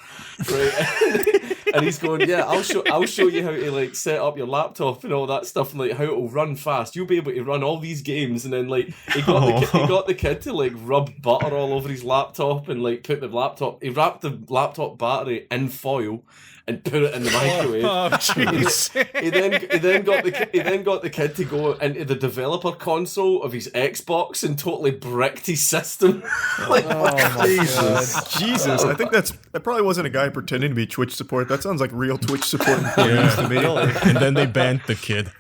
right? And he's going, yeah, I'll show you how to like set up your laptop and all that stuff and like how it'll run fast. You'll be able to run all these games, and then like he got the kid to like rub butter all over his laptop and like put the laptop. He wrapped the laptop battery in foil and put it in the microwave. Oh, jeez. He then got the kid to go into the developer console of his Xbox and totally bricked his system. Like, Jesus, I think that probably wasn't a guy pretending to be Twitch support. That sounds like real Twitch support employees to me. And then they banned the kid.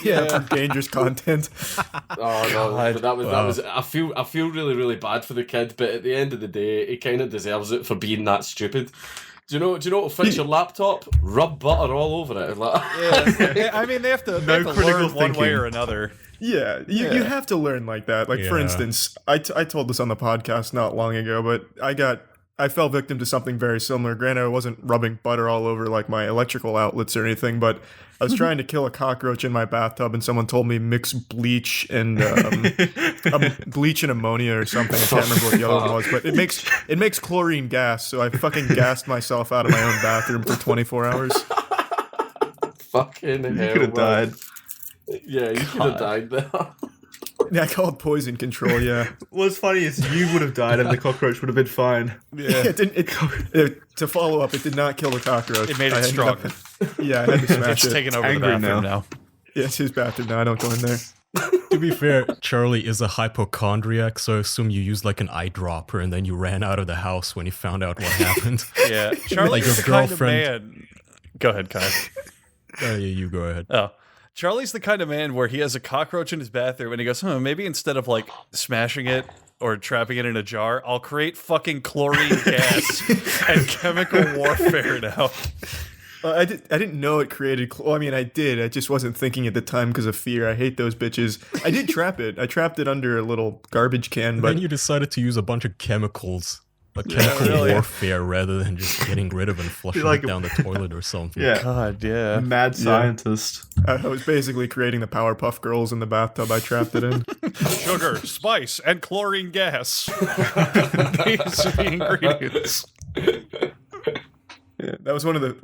Yeah, for dangerous content. Oh no! But that was. I feel really, really bad for the kid. But at the end of the day, he kind of deserves it for being that stupid. Do you know what'll fix your laptop? Rub butter all over it. Like, Yeah, I mean, they have to critical learn one thinking. way or another. Yeah, you have to learn like that. Like, for Yeah. instance, I told this on the podcast not long ago, but I fell victim to something very similar. Granted, I wasn't rubbing butter all over like my electrical outlets or anything, but I was trying to kill a cockroach in my bathtub, and someone told me mix bleach and bleach and ammonia or something. I can't remember what the other one was, but it makes chlorine gas. So I fucking gassed myself out of my own bathroom for 24 hours. fucking hell! You could have died. Yeah, you could have died there. Yeah, I called poison control. Yeah. What's funny is you would have died and the cockroach would have been fine. Yeah, to follow up, it did not kill the cockroach. It made it I ended stronger. Yeah, I had to smash It's it. taking over the Angry bathroom now. now. Yeah, it's his bathroom now. I don't go in there. To be fair, Charlie is a hypochondriac, so I assume you used like an eyedropper and then you ran out of the house when you found out what happened. Yeah, Charlie's your the kind of girlfriend- man. Go ahead, Kai. Yeah, you go ahead. Oh. Charlie's the kind of man where he has a cockroach in his bathroom and he goes, maybe instead of like smashing it or trapping it in a jar, I'll create fucking chlorine gas and chemical warfare now. I didn't know it created. Well, I mean, I did. I just wasn't thinking at the time because of fear. I hate those bitches. I did trap it. I trapped it under a little garbage can, And but then you decided to use a bunch of chemicals, like chemical really. warfare, rather than just getting rid of and flushing like it down the toilet or something. Yeah. God, yeah. Mad scientist. I was basically creating the Powerpuff Girls in the bathtub I trapped it in. Sugar, spice, and chlorine gas. These are the ingredients. Yeah, that was one of the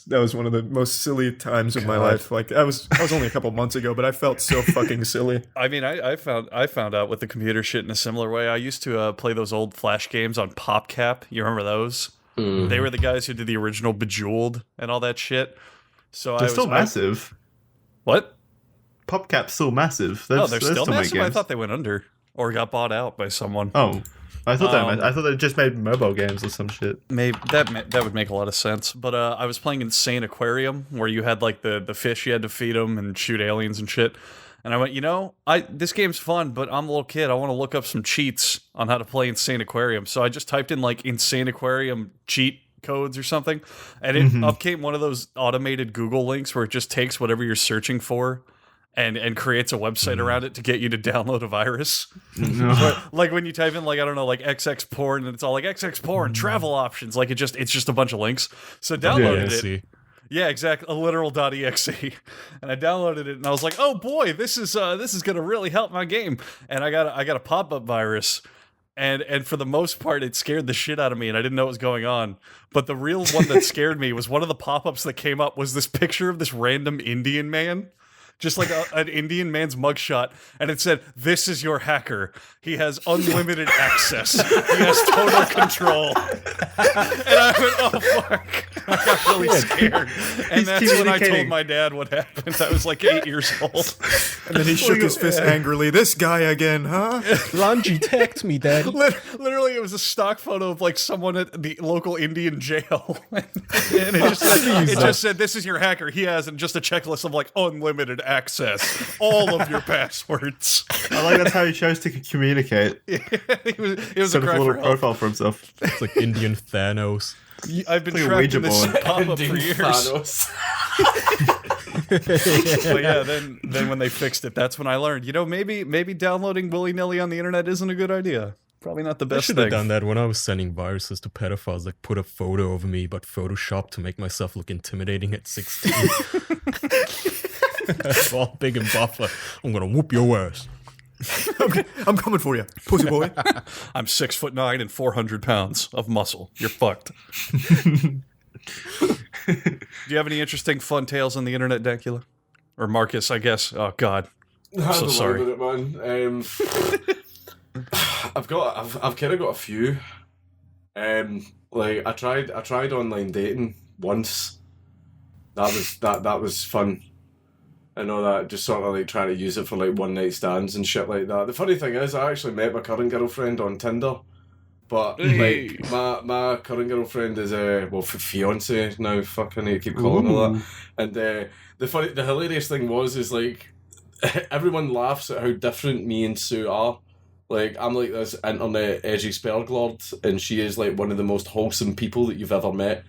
that was one of the most silly times of my life. Like that was only a couple months ago, but I felt so fucking silly. I mean, I found out with the computer shit in a similar way. I used to play those old Flash games on PopCap. You remember those? Mm. They were the guys who did the original Bejeweled and all that shit. So They're still massive. What? PopCap's still massive. They're still make massive? I games. thought they went under or got bought out by someone. Oh, I thought I thought they just made mobile games or some shit. Maybe that would make a lot of sense. But I was playing Insane Aquarium, where you had like the fish you had to feed them and shoot aliens and shit. And I went, this game's fun, but I'm a little kid. I want to look up some cheats on how to play Insane Aquarium. So I just typed in like Insane Aquarium cheat codes or something, and it up came one of those automated Google links where it just takes whatever you're searching for and creates a website around it to get you to download a virus. Like when you type in like, I don't know, like XX porn, and it's all like XX porn travel options. Like it's just a bunch of links. So downloaded it. See. Yeah, exactly. A literal.exe. And I downloaded it and I was like, oh boy, this is gonna really help my game. And I got a pop-up virus. And for the most part, it scared the shit out of me, and I didn't know what was going on. But the real one that scared me was one of the pop-ups that came up was this picture of this random Indian man. Just like an Indian man's mugshot, and it said, "This is your hacker. He has unlimited access. He has total control." And I went, "Oh fuck!" I got really scared, and that's when I told my dad what happened. I was like 8 years old, And then he shook his fist angrily. This guy again, huh? Ranji tagged me, Daddy. Literally, it was a stock photo of like someone at the local Indian jail, and it just said, "This is your hacker. He has," and just a checklist of like unlimited access, all of your passwords. I like that's how he chose to communicate. It was Set a up cry a for little help. profile for himself. It's like Indian Thanos. I've been Like a tracked Ouija in this board. pop-up for years. Thanos. But yeah, then when they fixed it, that's when I learned. Maybe downloading willy-nilly on the internet isn't a good idea. Probably not the I best should have thing. done that when I was sending viruses to pedophiles. Like, put a photo of me, but Photoshop to make myself look intimidating at 16. All big and buff. Like, I'm gonna whoop your ass. I'm coming for you, pussy boy. I'm 6'9" and 400 pounds of muscle. You're fucked. Do you have any interesting fun tales on the internet, Dankula? Or Marcus, I guess. Oh God, I'm so sorry. It, man. I've kind of got a few. Like I tried online dating once. That was fun. I know that, just sort of like trying to use it for like one night stands and shit like that. The funny thing is, I actually met my current girlfriend on Tinder, but Hey. like my current girlfriend is fiance now. Fucking I keep calling her that. And the hilarious thing is like everyone laughs at how different me and Sue are. Like, I'm like this internet edgy spellglord, and she is like one of the most wholesome people that you've ever met.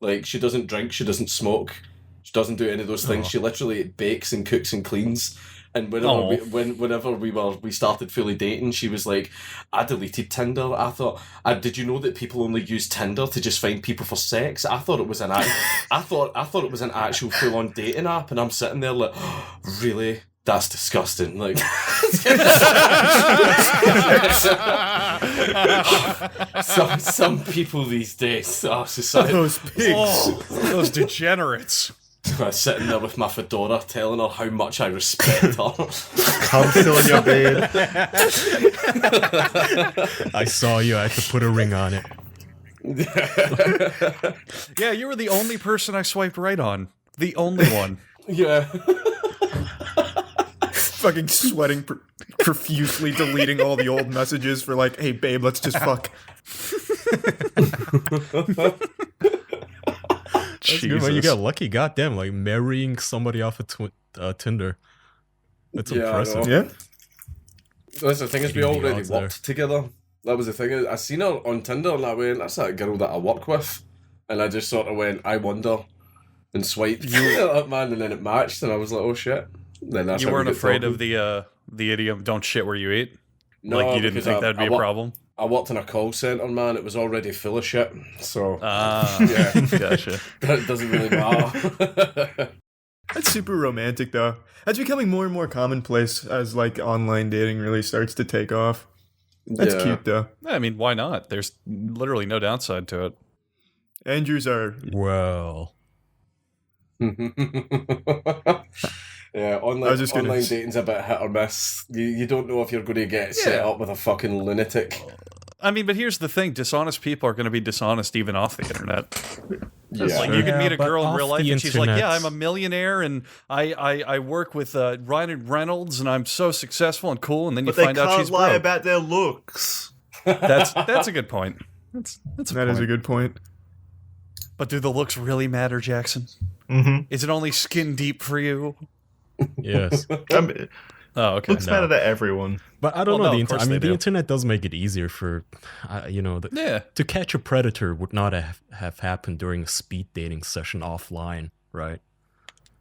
Like, she doesn't drink, she doesn't smoke, she doesn't do any of those things. She literally bakes and cooks and cleans. And whenever we started fully dating, she was like, "I deleted Tinder. I thought, did you know that people only use Tinder to just find people for sex? I thought it was an I thought it was an actual full on dating app." And I'm sitting there like, "Really? That's disgusting." Like, some people these days are society. Those pigs. Those degenerates. I was sitting there with my fedora, telling her how much I respect her. I'm still in your bed. I saw you. I had to put a ring on it. Yeah, you were the only person I swiped right on. The only one. Yeah. Fucking sweating profusely, deleting all the old messages for like, "Hey babe, let's just fuck." That's good, man. You got lucky. Goddamn, like marrying somebody off of Tinder. That's Yeah, I impressive. know. Yeah. That's the thing is, we Getting the already odds worked together. That was the thing. I seen her on Tinder and I went, "That's that girl that I work with." And I just sort of went, "I wonder," and swiped up, man, and then it matched, and I was like, "Oh shit." Then that's You how we weren't got afraid talking. of the idiom "don't shit where you eat." No, Like you didn't because think that'd be a problem. I worked in a call centre, man. It was already full of shit. So, Yeah, gotcha. that doesn't really matter. That's super romantic, though. That's becoming more and more commonplace as like online dating really starts to take off. That's Yeah. cute, though. I mean, why not? There's literally no downside to it. Andrews are Well, Yeah, I was just gonna online s- dating's a bit hit or miss. You don't know if you're going to get set up with a fucking lunatic. I mean, but here's the thing: dishonest people are going to be dishonest even off the internet. Yeah. Like you can meet a but girl in off real life, the and she's like, internet- "Yeah, I'm a millionaire, and I work with Ryan Reynolds, and I'm so successful and cool." And then you But they find out can't she's lie broke. about their looks. That's a good point. That's a that point. is a good point. But do the looks really matter, Jackson? Mm-hmm. Is it only skin deep for you? yes. Oh, okay. Looks matter to everyone. But I don't Well, know. no, of course I they mean, the do. internet does make it easier for, Yeah. to catch a predator would not have happened during a speed dating session offline, right?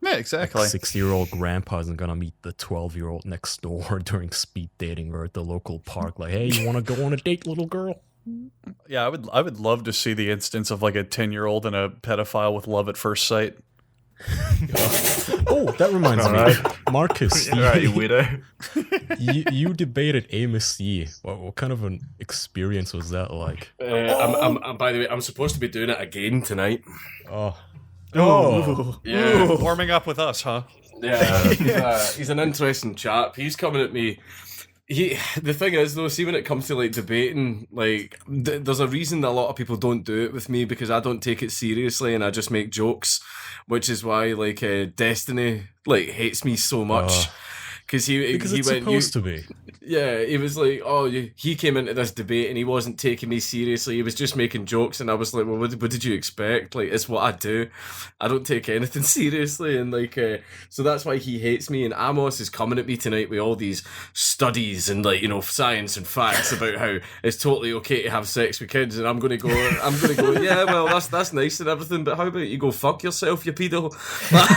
Yeah, exactly. 60-year-old grandpa isn't gonna meet the 12-year-old next door during speed dating or at the local park. Like, hey, you want to go on a date, little girl? Yeah, I would love to see the instance of like a 10-year-old and a pedophile with love at first sight. Oh, that reminds me, Marcus. All right, you weirdo. you debated Amos Yee. What kind of an experience was that like? I'm by the way, I'm supposed to be doing it again tonight. Oh, Oh, Yeah. Warming up with us, huh? Yeah, he's an interesting chap. He's coming at me. The thing is though, see when it comes to like debating, like there's a reason that a lot of people don't do it with me because I don't take it seriously and I just make jokes, which is why like Destiny like hates me so much because Because he it's went, supposed to be. yeah, he was like, oh, he came into this debate and he wasn't taking me seriously. He was just making jokes, and I was like, well, what did you expect? Like, it's what I do. I don't take anything seriously, and like, so that's why he hates me. And Amos is coming at me tonight with all these studies and like, you know, science and facts about how it's totally okay to have sex with kids, and I'm gonna go, yeah, well, that's nice and everything, but how about you go fuck yourself, you pedo? Like,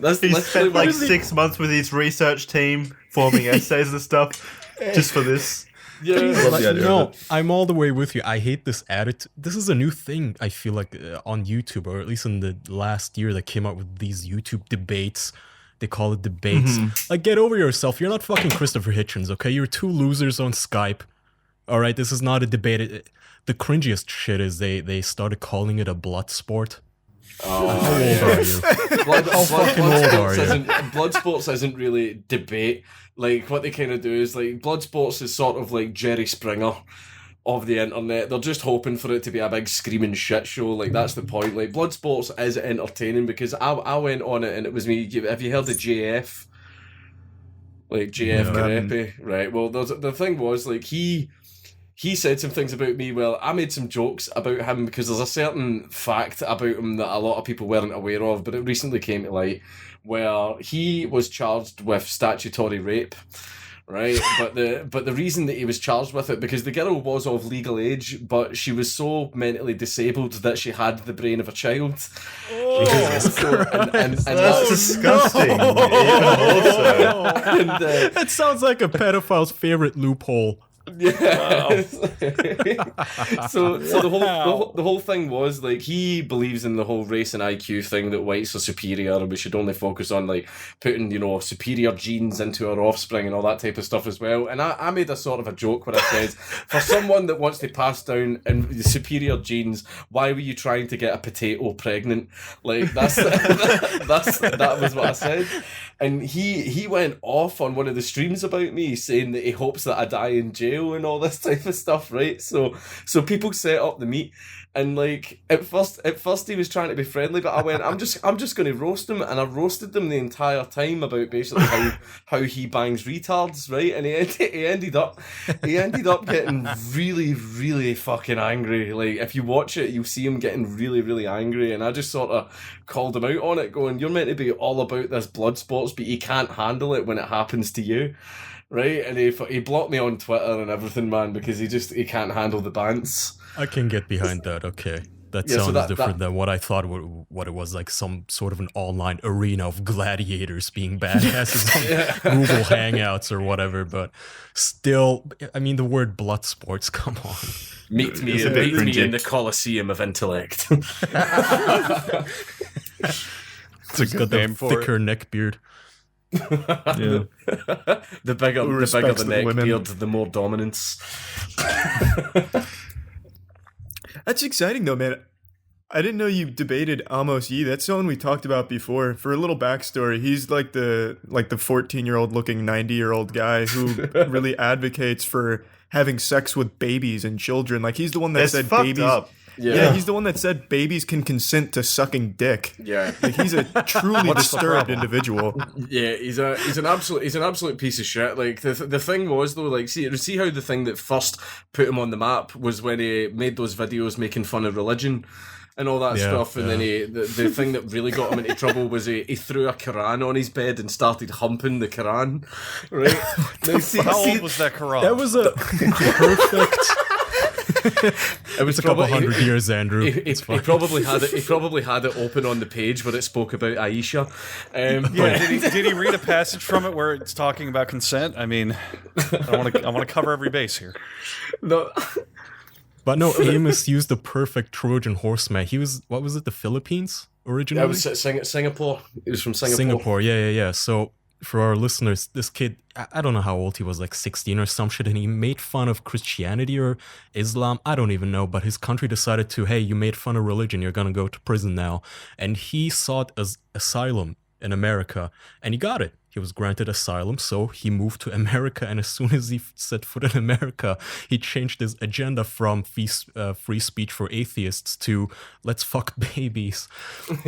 that's He spent like what 6 months with his research team forming essays and stuff just for this. yeah. Love the idea of No, it. I'm all the way with you. I hate this attitude. This is a new thing, I feel like, on YouTube, or at least in the last year, that came out with these YouTube debates. They call it debates. Like, get over yourself. You're not fucking Christopher Hitchens, okay? You're two losers on Skype. All right, this is not a debate. The cringiest shit is they started calling it a blood sport. Oh, How old are you? How fucking old are you? Blood sports isn't really debate. Like, what they kind of do is, like, blood sports is sort of like Jerry Springer of the internet. They're just hoping for it to be a big screaming shit show. Like, that's the point. Like, blood sports is entertaining, because I went on it and it was me. Have you heard of JF? Like, JF Garepi? Right, well, the thing was, like, he said some things about me. Well, I made some jokes about him because there's a certain fact about him that a lot of people weren't aware of, but it recently came to light, where he was charged with statutory rape, right? but the reason that he was charged with it, because the girl was of legal age, but she was so mentally disabled that she had the brain of a child. And That's disgusting. Even more so. That sounds like a pedophile's favorite loophole. Yeah. So the whole thing was, like, he believes in the whole race and IQ thing, that whites are superior and we should only focus on, like, putting, you know, superior genes into our offspring and all that type of stuff as well. And I made a sort of a joke where I said, for someone that wants to pass down in superior genes, why were you trying to get a potato pregnant? Like, that was what I said. And he went off on one of the streams about me, saying that he hopes that I die in jail and all this type of stuff, right? So people set up the meet, and like at first he was trying to be friendly, but I went, I'm just going to roast him, and I roasted them the entire time about basically how he bangs retards, right? And he ended up getting really, really fucking angry. Like, if you watch it, you'll see him getting really, really angry, and I just sort of called him out on it, going, you're meant to be all about this blood sports, but you can't handle it when it happens to you. Right, and he blocked me on Twitter and everything, man, because he can't handle the bants. I can get behind that. Okay, that Yeah, so sounds that- different than what I thought. What it was, like some sort of an online arena of gladiators being badasses on Google Hangouts or whatever. But still, I mean, the word blood sports. Come on. Meet me It's a bit in cringy. the Colosseum of intellect. It's a good The name for thicker it. neck beard. Yeah. the bigger Who the respects the the neck women. beard, the more dominance. That's exciting though, man. I didn't know you debated Amos Yee. That's someone we talked about before. For a little backstory, he's like the 14-year-old looking 90-year-old guy who really advocates for having sex with babies and children. Like, he's the one that It's said fucked babies. up. Yeah, he's the one that said babies can consent to sucking dick. Yeah. Like, he's a truly disturbed individual. Yeah, he's an absolute piece of shit. Like, the thing was though, like, see how the thing that first put him on the map was when he made those videos making fun of religion and all that Yeah, stuff, and then the thing that really got him into trouble was he threw a Quran on his bed and started humping the Quran. Right? Now, How old was that Quran? That was a perfect. It was It's a couple hundred years, Andrew. He It's fine. probably had it. He probably had it open on the page where it spoke about Aisha. But did he read a passage from it where it's talking about consent? I mean, I want to cover every base here. No, But no, Amos used the perfect Trojan horseman. He was, what was it, the Philippines originally? I was Singapore. He was from Singapore. Singapore, yeah. So for our listeners, this kid, I don't know how old he was, like 16 or some shit, and he made fun of Christianity or Islam. I don't even know, but his country decided to, hey, you made fun of religion, you're gonna go to prison now. And he sought asylum in America, and he got it. He was granted asylum, so he moved to America, and as soon as he set foot in America, he changed his agenda from free speech for atheists to let's fuck babies. Got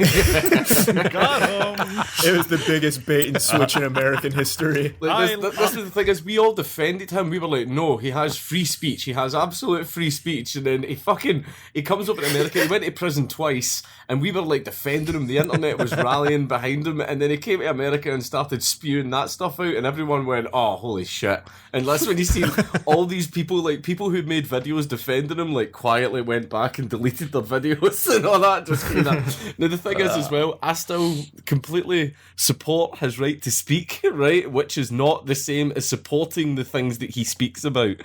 him. It was the biggest bait and switch in American history. Like, this is the thing is, we all defended him. We were like, no, he has free speech. He has absolute free speech. And then he comes over to America. He went to prison twice, and we were like defending him. The internet was rallying behind him, and then he came to America and started spewing that stuff out, and everyone went, oh, holy shit. And that's when you see all these people, like people who made videos defending him, like quietly went back and deleted their videos and all that. Just kind of. Now the thing is as well, I still completely support his right to speak, right, which is not the same as supporting the things that he speaks about,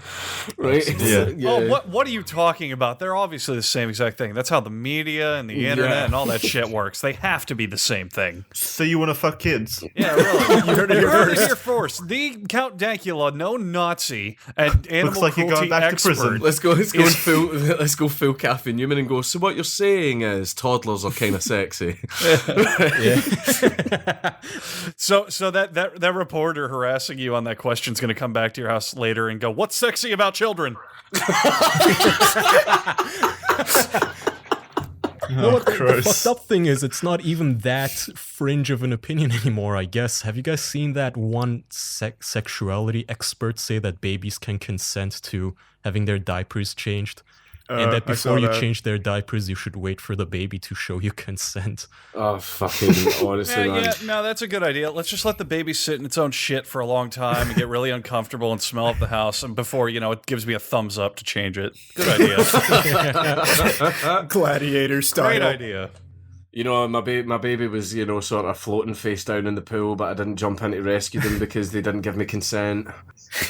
right? Yeah. Oh, what are you talking about? They're obviously the same exact thing. That's how the media and the internet and all that shit works. They have to be the same thing. So you want to fuck kids? Yeah, really. You heard it here first. The Count Dankula, no Nazi, and animal Looks like you're cruelty going back to expert. prison. Let's go full Kathy Newman and go, so what you're saying is toddlers are kind of sexy. So that reporter harassing you on that question is going to come back to your house later and go, "What's sexy about children?" No, the fucked up thing is, it's not even that fringe of an opinion anymore, I guess. Have you guys seen that one sexuality expert say that babies can consent to having their diapers changed? And that before you change their diapers, you should wait for the baby to show you consent. Oh, fucking honestly, man. Yeah, no, that's a good idea. Let's just let the baby sit in its own shit for a long time and get really uncomfortable and smell up the house, and before, it gives me a thumbs up to change it. Good idea. Gladiator style. Great idea. My baby was, sort of floating face down in the pool, but I didn't jump in to rescue them because they didn't give me consent.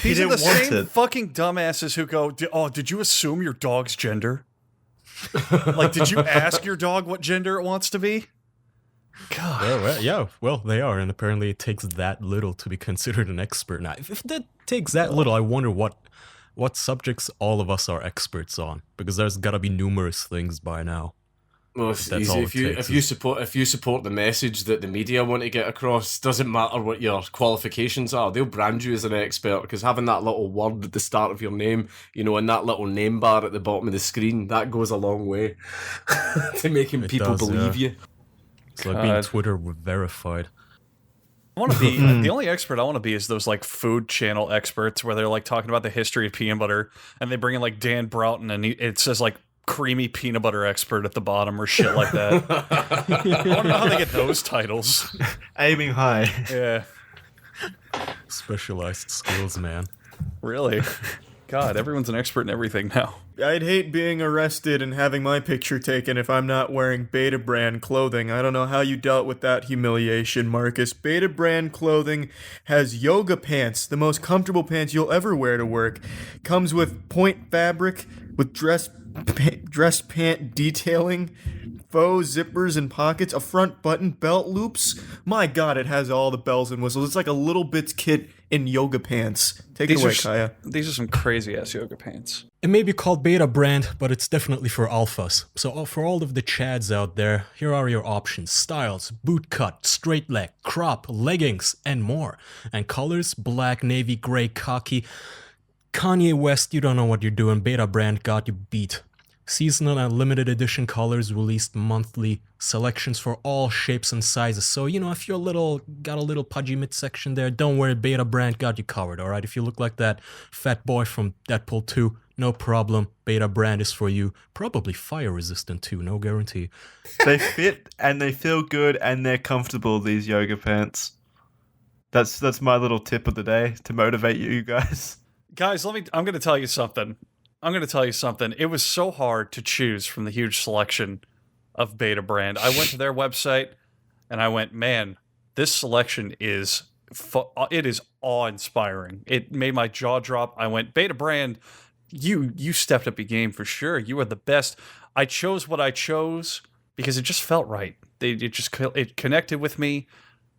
These are the didn't want same it. fucking dumbasses who go, did you assume your dog's gender? Like, did you ask your dog what gender it wants to be? God. Well, they are, and apparently it takes that little to be considered an expert. Now, if that takes that little, I wonder what subjects all of us are experts on, because there's got to be numerous things by now. Well, it's That's easy. all If it you takes support the message that the media want to get across, doesn't matter what your qualifications are. They'll brand you as an expert because having that little word at the start of your name, and that little name bar at the bottom of the screen, that goes a long way to making people believe you. It's like being Twitter verified. I want to be the only expert I want to be is those like food channel experts where they're like talking about the history of peanut butter, and they bring in like Dan Broughton, and it says like creamy peanut butter expert at the bottom or shit like that. I don't know how they get those titles. Aiming high. Yeah, Specialized skills, man. really. God, everyone's an expert in everything now. I'd hate being arrested and having my picture taken if I'm not wearing BetaBrand clothing. I don't know how you dealt with that humiliation, Marcus. BetaBrand clothing has yoga pants, the most comfortable pants you'll ever wear to work. Comes with point fabric, with dress pant detailing, faux zippers and pockets, a front button, belt loops. My God, it has all the bells and whistles. It's like a LittleBits kit in yoga pants. Take it away, Kaya. These are some crazy ass yoga pants. It may be called BetaBrand, but it's definitely for alphas. So for all of the chads out there, here are your options. Styles, boot cut, straight leg, crop, leggings, and more. And colors, black, navy, gray, khaki. Kanye West, you don't know what you're doing. BetaBrand got you beat. Seasonal and limited edition colors released monthly. Selections for all shapes and sizes. So, if you're got a little pudgy midsection there, don't worry, BetaBrand got you covered, alright? If you look like that fat boy from Deadpool 2, no problem. BetaBrand is for you. Probably fire resistant too, no guarantee. They fit and they feel good and they're comfortable, these yoga pants. That's my little tip of the day to motivate you guys. Guys, I'm going to tell you something. It was so hard to choose from the huge selection of BetaBrand. I went to their website and I went, man, this selection is it is awe-inspiring. It made my jaw drop. I went, BetaBrand, you stepped up your game for sure. You are the best. I chose what I chose because it just felt right. It connected with me.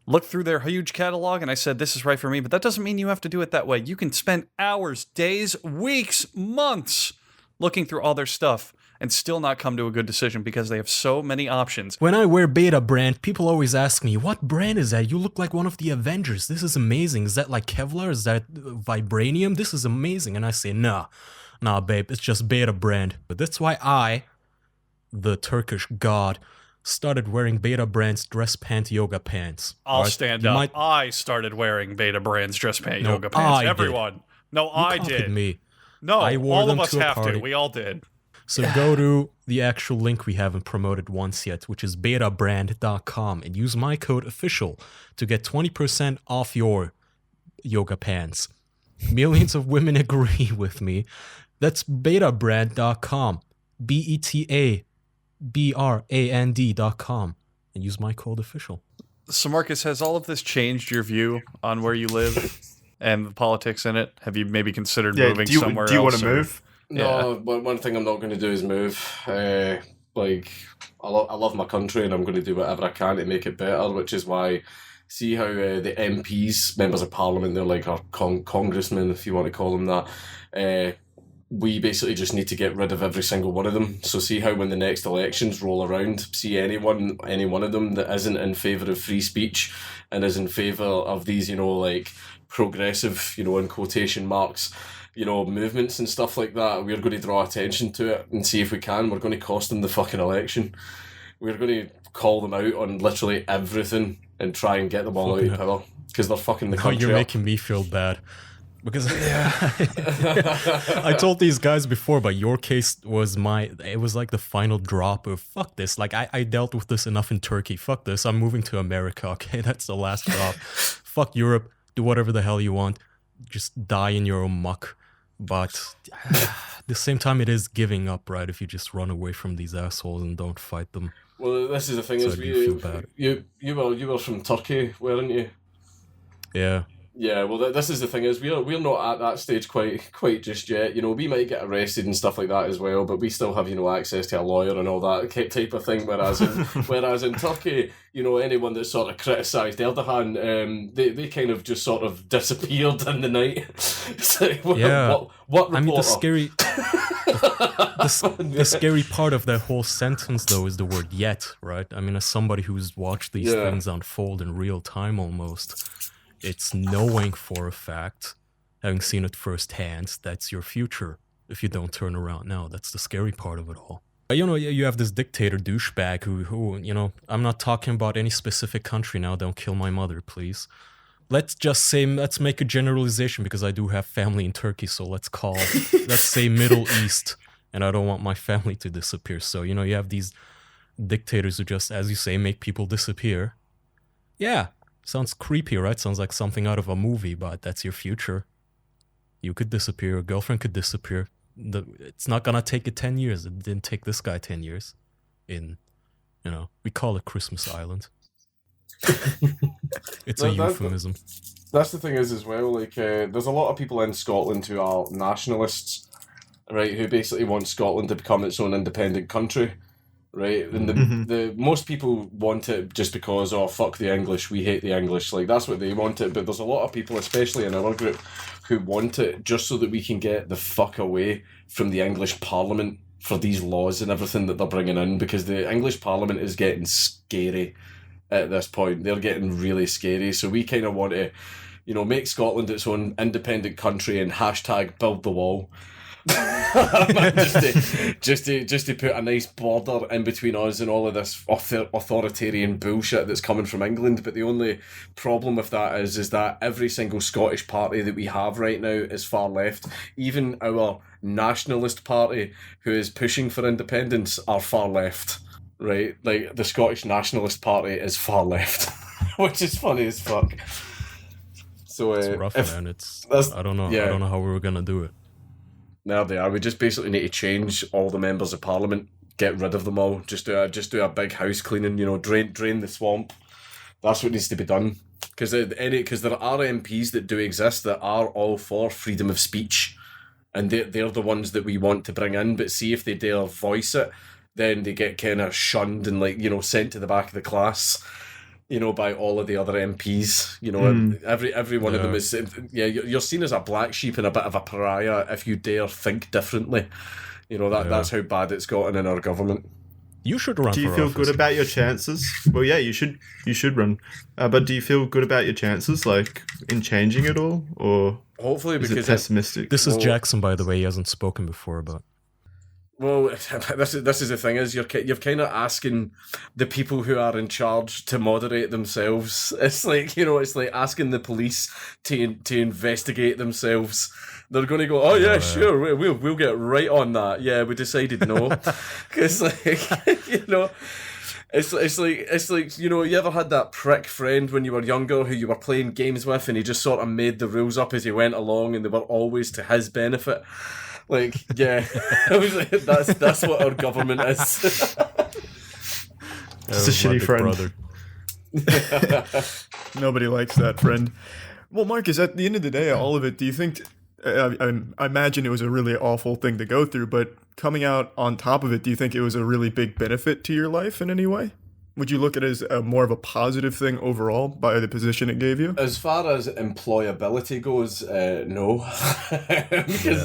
Looked through their huge catalog and I said, this is right for me, but that doesn't mean you have to do it that way. You can spend hours, days, weeks, months looking through all their stuff and still not come to a good decision because they have so many options. When I wear BetaBrand, people always ask me, what brand is that? You look like one of the Avengers. This is amazing. Is that like Kevlar? Is that vibranium? This is amazing. And I say, nah, babe, it's just BetaBrand. But that's why I, the Turkish god, started wearing BetaBrand's dress pant yoga pants. I'll stand up. I started wearing BetaBrand's dress pant yoga pants. Everyone. Did. No, I did. Me. No, I wore all them of us to a have party. to. We all did. So go to the actual link we haven't promoted once yet, which is betabrand.com, and use my code official to get 20% off your yoga pants. Millions of women agree with me. That's betabrand.com. BETABRAND.com. And use my code official. So, Marcus, has all of this changed your view on where you live and the politics in it? Have you maybe considered moving somewhere else? Do you want to move? No, but one thing I'm not going to do is move. I love my country, and I'm going to do whatever I can to make it better, which is why, see how the MPs, members of parliament, they're like our congressmen, if you want to call them that, we basically just need to get rid of every single one of them. So see how when the next elections roll around, see any one of them that isn't in favour of free speech and is in favour of these, like progressive, in quotation marks, movements and stuff like that, we're going to draw attention to it and see if we can. We're going to cost them the fucking election. We're going to call them out on literally everything and try and get them all out of power because they're fucking the country You're making me feel bad. Because I told these guys before, but your case was it was like the final drop of fuck this. Like I dealt with this enough in Turkey. Fuck this. I'm moving to America. Okay, that's the last drop. Fuck Europe. Do whatever the hell you want. Just die in your own muck. But at the same time, it is giving up, right? If you just run away from these assholes and don't fight them. Well, this is the thing: is you were from Turkey, weren't you? Yeah. Yeah, well, this is the thing: is we're not at that stage quite just yet. We might get arrested and stuff like that as well, but we still have access to a lawyer and all that type of thing. Whereas in Turkey, anyone that sort of criticised Erdogan, they kind of just sort of disappeared in the night. What reporter? I mean, the scary part of that whole sentence, though, is the word "yet," right? I mean, as somebody who's watched these things unfold in real time almost. It's knowing for a fact, having seen it firsthand, that's your future if you don't turn around now. That's the scary part of it all. You have this dictator douchebag who I'm not talking about any specific country now. Don't kill my mother, please. Let's make a generalization because I do have family in Turkey, so let's say Middle East, and I don't want my family to disappear. So, you have these dictators who just, as you say, make people disappear. Yeah. Sounds creepy, right? Sounds like something out of a movie, but that's your future. You could disappear. Your girlfriend could disappear. It's not gonna take it 10 years. It didn't take this guy 10 years. We call it Christmas Island. It's a euphemism. That's the thing is as well, like, there's a lot of people in Scotland who are nationalists, right, who basically want Scotland to become its own independent country. Right, and the most people want it just because, fuck the English, we hate the English, like that's what they want it. But there's a lot of people, especially in our group, who want it just so that we can get the fuck away from the English Parliament for these laws and everything that they're bringing in, because the English Parliament is getting scary at this point. They're getting really scary. So we kind of want to, make Scotland its own independent country and hashtag build the wall. just to put a nice border in between us and all of this authoritarian bullshit that's coming from England. But the only problem with that is that every single Scottish party that we have right now is far left. Even our nationalist party, who is pushing for independence, are far left. Right, like the Scottish Nationalist Party is far left, which is funny as fuck. So it's rough, man. I don't know. I don't know how we were gonna do it. There they are. We just basically need to change all the members of parliament, get rid of them all, just do a big house cleaning, drain the swamp. That's what needs to be done. Because there are MPs that do exist that are all for freedom of speech, and they're the ones that we want to bring in. But see if they dare voice it, then they get kind of shunned and sent to the back of the class. By all of the other MPs, every one of them is, you're seen as a black sheep and a bit of a pariah if you dare think differently. You know, that's how bad it's gotten in our government. You should run. Do you for feel office. good about your chances? Well, yeah, you should run. But do you feel good about your chances, like in changing it all, or Hopefully, is because it pessimistic? This is Jackson, by the way. He hasn't spoken before, but well, this is the thing is you're kind of asking the people who are in charge to moderate themselves. It's like, you know, it's like asking the police to investigate themselves. They're going to go, oh yeah, sure, we'll get right on that. Yeah, we decided no, because like you know. It's like you know, you ever had that prick friend when you were younger who you were playing games with and he just sort of made the rules up as he went along and they were always to his benefit. Like, yeah, I was like, that's what our government is. It's a shitty friend. Nobody likes that friend. Well, Marcus, at the end of the day, all of it, do you think... I imagine it was a really awful thing to go through, but coming out on top of it, do you think it was a really big benefit to your life in any way? Would you look at it as more of a positive thing overall by the position it gave you? As far as employability goes, no. Because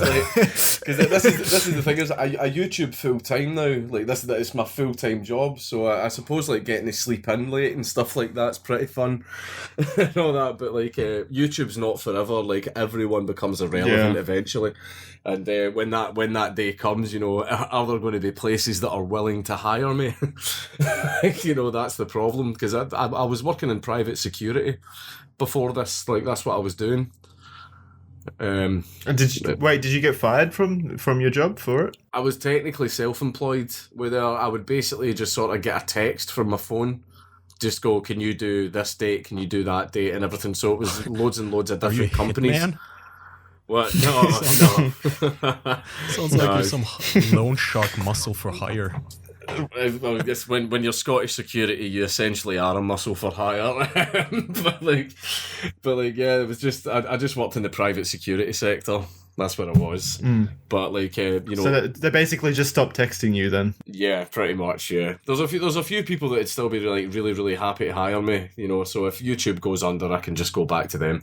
this is the thing is I YouTube full time now. Like this is my full time job. So I suppose like getting to sleep in late and stuff like that's pretty fun and all that. But like YouTube's not forever. Like everyone becomes irrelevant eventually. And when that day comes, you know, are there going to be places that are willing to hire me? You know, that's the problem, because I was working in private security before this. Like, that's what I was doing. Did you get fired from your job for it? I was technically self-employed, where I would basically just sort of get a text from my phone, just go, can you do this date, can you do that date, and everything. So it was loads and loads of different companies. Hitman? What? No. Sounds like you're some loan shark muscle for hire. I guess when you're Scottish security, you essentially are a muscle for hire. but yeah, it was just I just worked in the private security sector. That's what it was. But like you know, so they basically just stopped texting you then. Yeah, pretty much. Yeah, there's a few people that'd still be like really really happy to hire me. You know, so if YouTube goes under, I can just go back to them.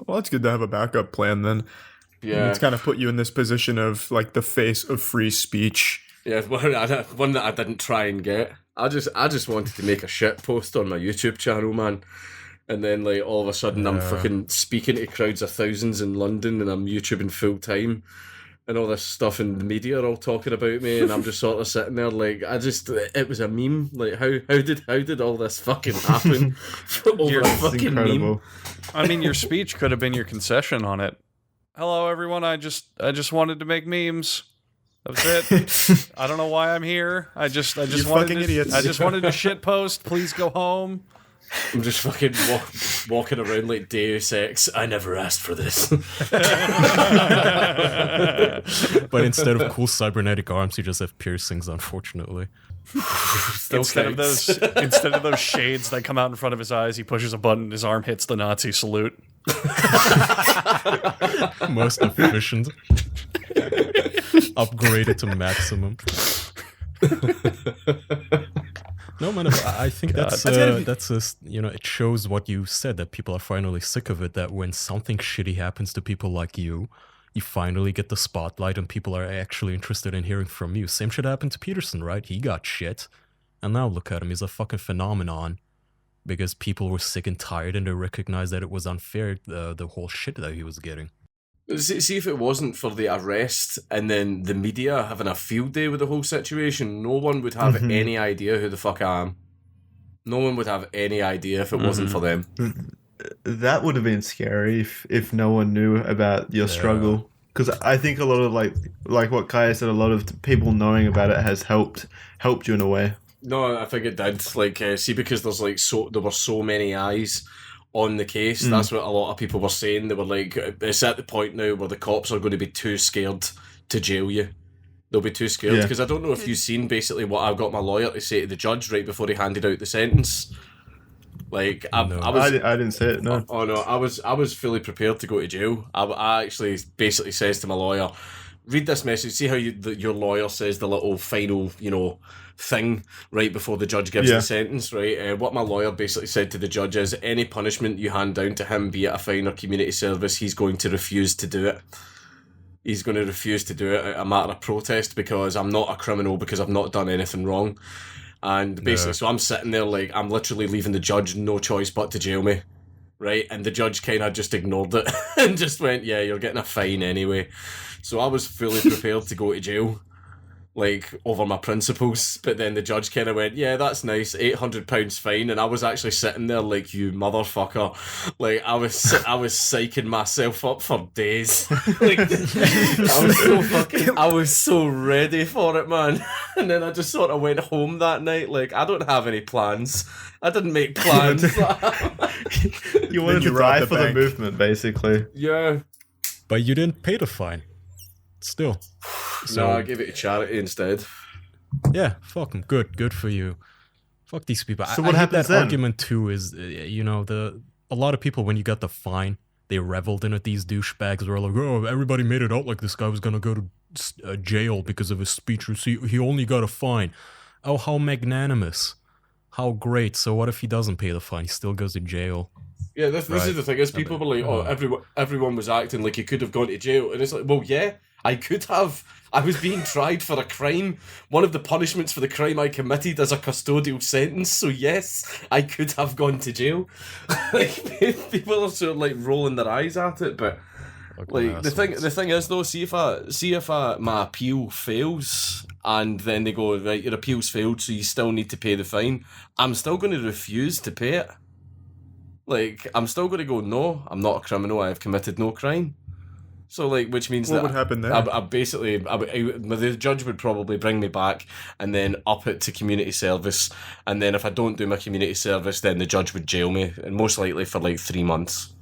Well, it's good to have a backup plan then. Yeah, it's kind of put you in this position of like the face of free speech. Yeah, one that I didn't try and get. I just wanted to make a shit post on my YouTube channel, man. And then like all of a sudden I'm fucking speaking to crowds of thousands in London and I'm YouTubing full time and all this stuff, and the media are all talking about me and I'm just sort of sitting there like it was a meme. Like how did all this fucking happen? Over a fucking incredible. meme. I mean, your speech could have been your concession on it. Hello, everyone. I just wanted to make memes. That was it. I don't know why I'm here. I just wanted to shit post. Please go home. I'm just fucking walking around like Deus Ex. I never asked for this. But instead of cool cybernetic arms, you just have piercings, unfortunately. Instead of those shades that come out in front of his eyes, he pushes a button and his arm hits the Nazi salute. Most efficient. Upgraded to maximum. No, man, I think that's you know, it shows what you said, that people are finally sick of it, that when something shitty happens to people like you finally get the spotlight and people are actually interested in hearing from you. Same shit happened to Peterson, right? He got shit. And now look at him, he's a fucking phenomenon. Because people were sick and tired and they recognized that it was unfair, the whole shit that he was getting. See, if it wasn't for the arrest and then the media having a field day with the whole situation, no one would have any idea who the fuck I am. No one would have any idea if it wasn't for them. That would have been scary if no one knew about your struggle. Because I think a lot of like what Kaya said, a lot of people knowing about it has helped you in a way. No, I think it did. Like, see, because there were so many eyes on the case. That's what a lot of people were saying. They were like, it's at the point now where the cops are going to be too scared to jail you. They'll be too scared, because I don't know if you've seen basically what I got my lawyer to say to the judge right before he handed out the sentence. Like, I didn't say it. No. Oh no, I was fully prepared to go to jail. I actually basically says to my lawyer, read this message. See how your lawyer says the little final, you know, thing right before the judge gives the sentence, right? What my lawyer basically said to the judge is, any punishment you hand down to him, be it a fine or community service, he's going to refuse to do it. he's going to refuse to do it out of a matter of protest because I'm not a criminal because I've not done anything wrong. And basically, so I'm sitting there like I'm literally leaving the judge no choice but to jail me. Right, and the judge kind of just ignored it and just went, yeah, you're getting a fine anyway. So I was fully prepared to go to jail, like, over my principles. But then the judge kind of went, yeah, that's nice, £800 fine. And I was actually sitting there like, you motherfucker. Like, I was psyching myself up for days. Like, I was so ready for it, man. And then I just sort of went home that night, like, I don't have any plans. I didn't make plans. You wanted to die for the movement, basically. Yeah. But you didn't pay the fine. Still. So, no, I gave it to charity instead. Yeah, fuck them. Good for you. Fuck these people. So what happens that then? argument too is, you know, a lot of people when you got the fine, they reveled in it. These douchebags were like, oh, everybody made it out like this guy was gonna go to jail because of his speech. He only got a fine. Oh, how magnanimous. How great. So what if he doesn't pay the fine? He still goes to jail. Yeah, this is the thing is people were like, oh, everyone was acting like he could have gone to jail. And it's like, well, yeah, I could have. I was being tried for a crime. One of the punishments for the crime I committed is a custodial sentence. So yes, I could have gone to jail. Like, people are sort of like rolling their eyes at it, but like the thing is though, see if my appeal fails and then they go, right, your appeal's failed, so you still need to pay the fine. I'm still going to refuse to pay it. Like, I'm still going to go, no, I'm not a criminal. I have committed no crime. So, like, which means what would happen then? The judge would probably bring me back and then up it to community service. And then if I don't do my community service, then the judge would jail me, and most likely for like 3 months.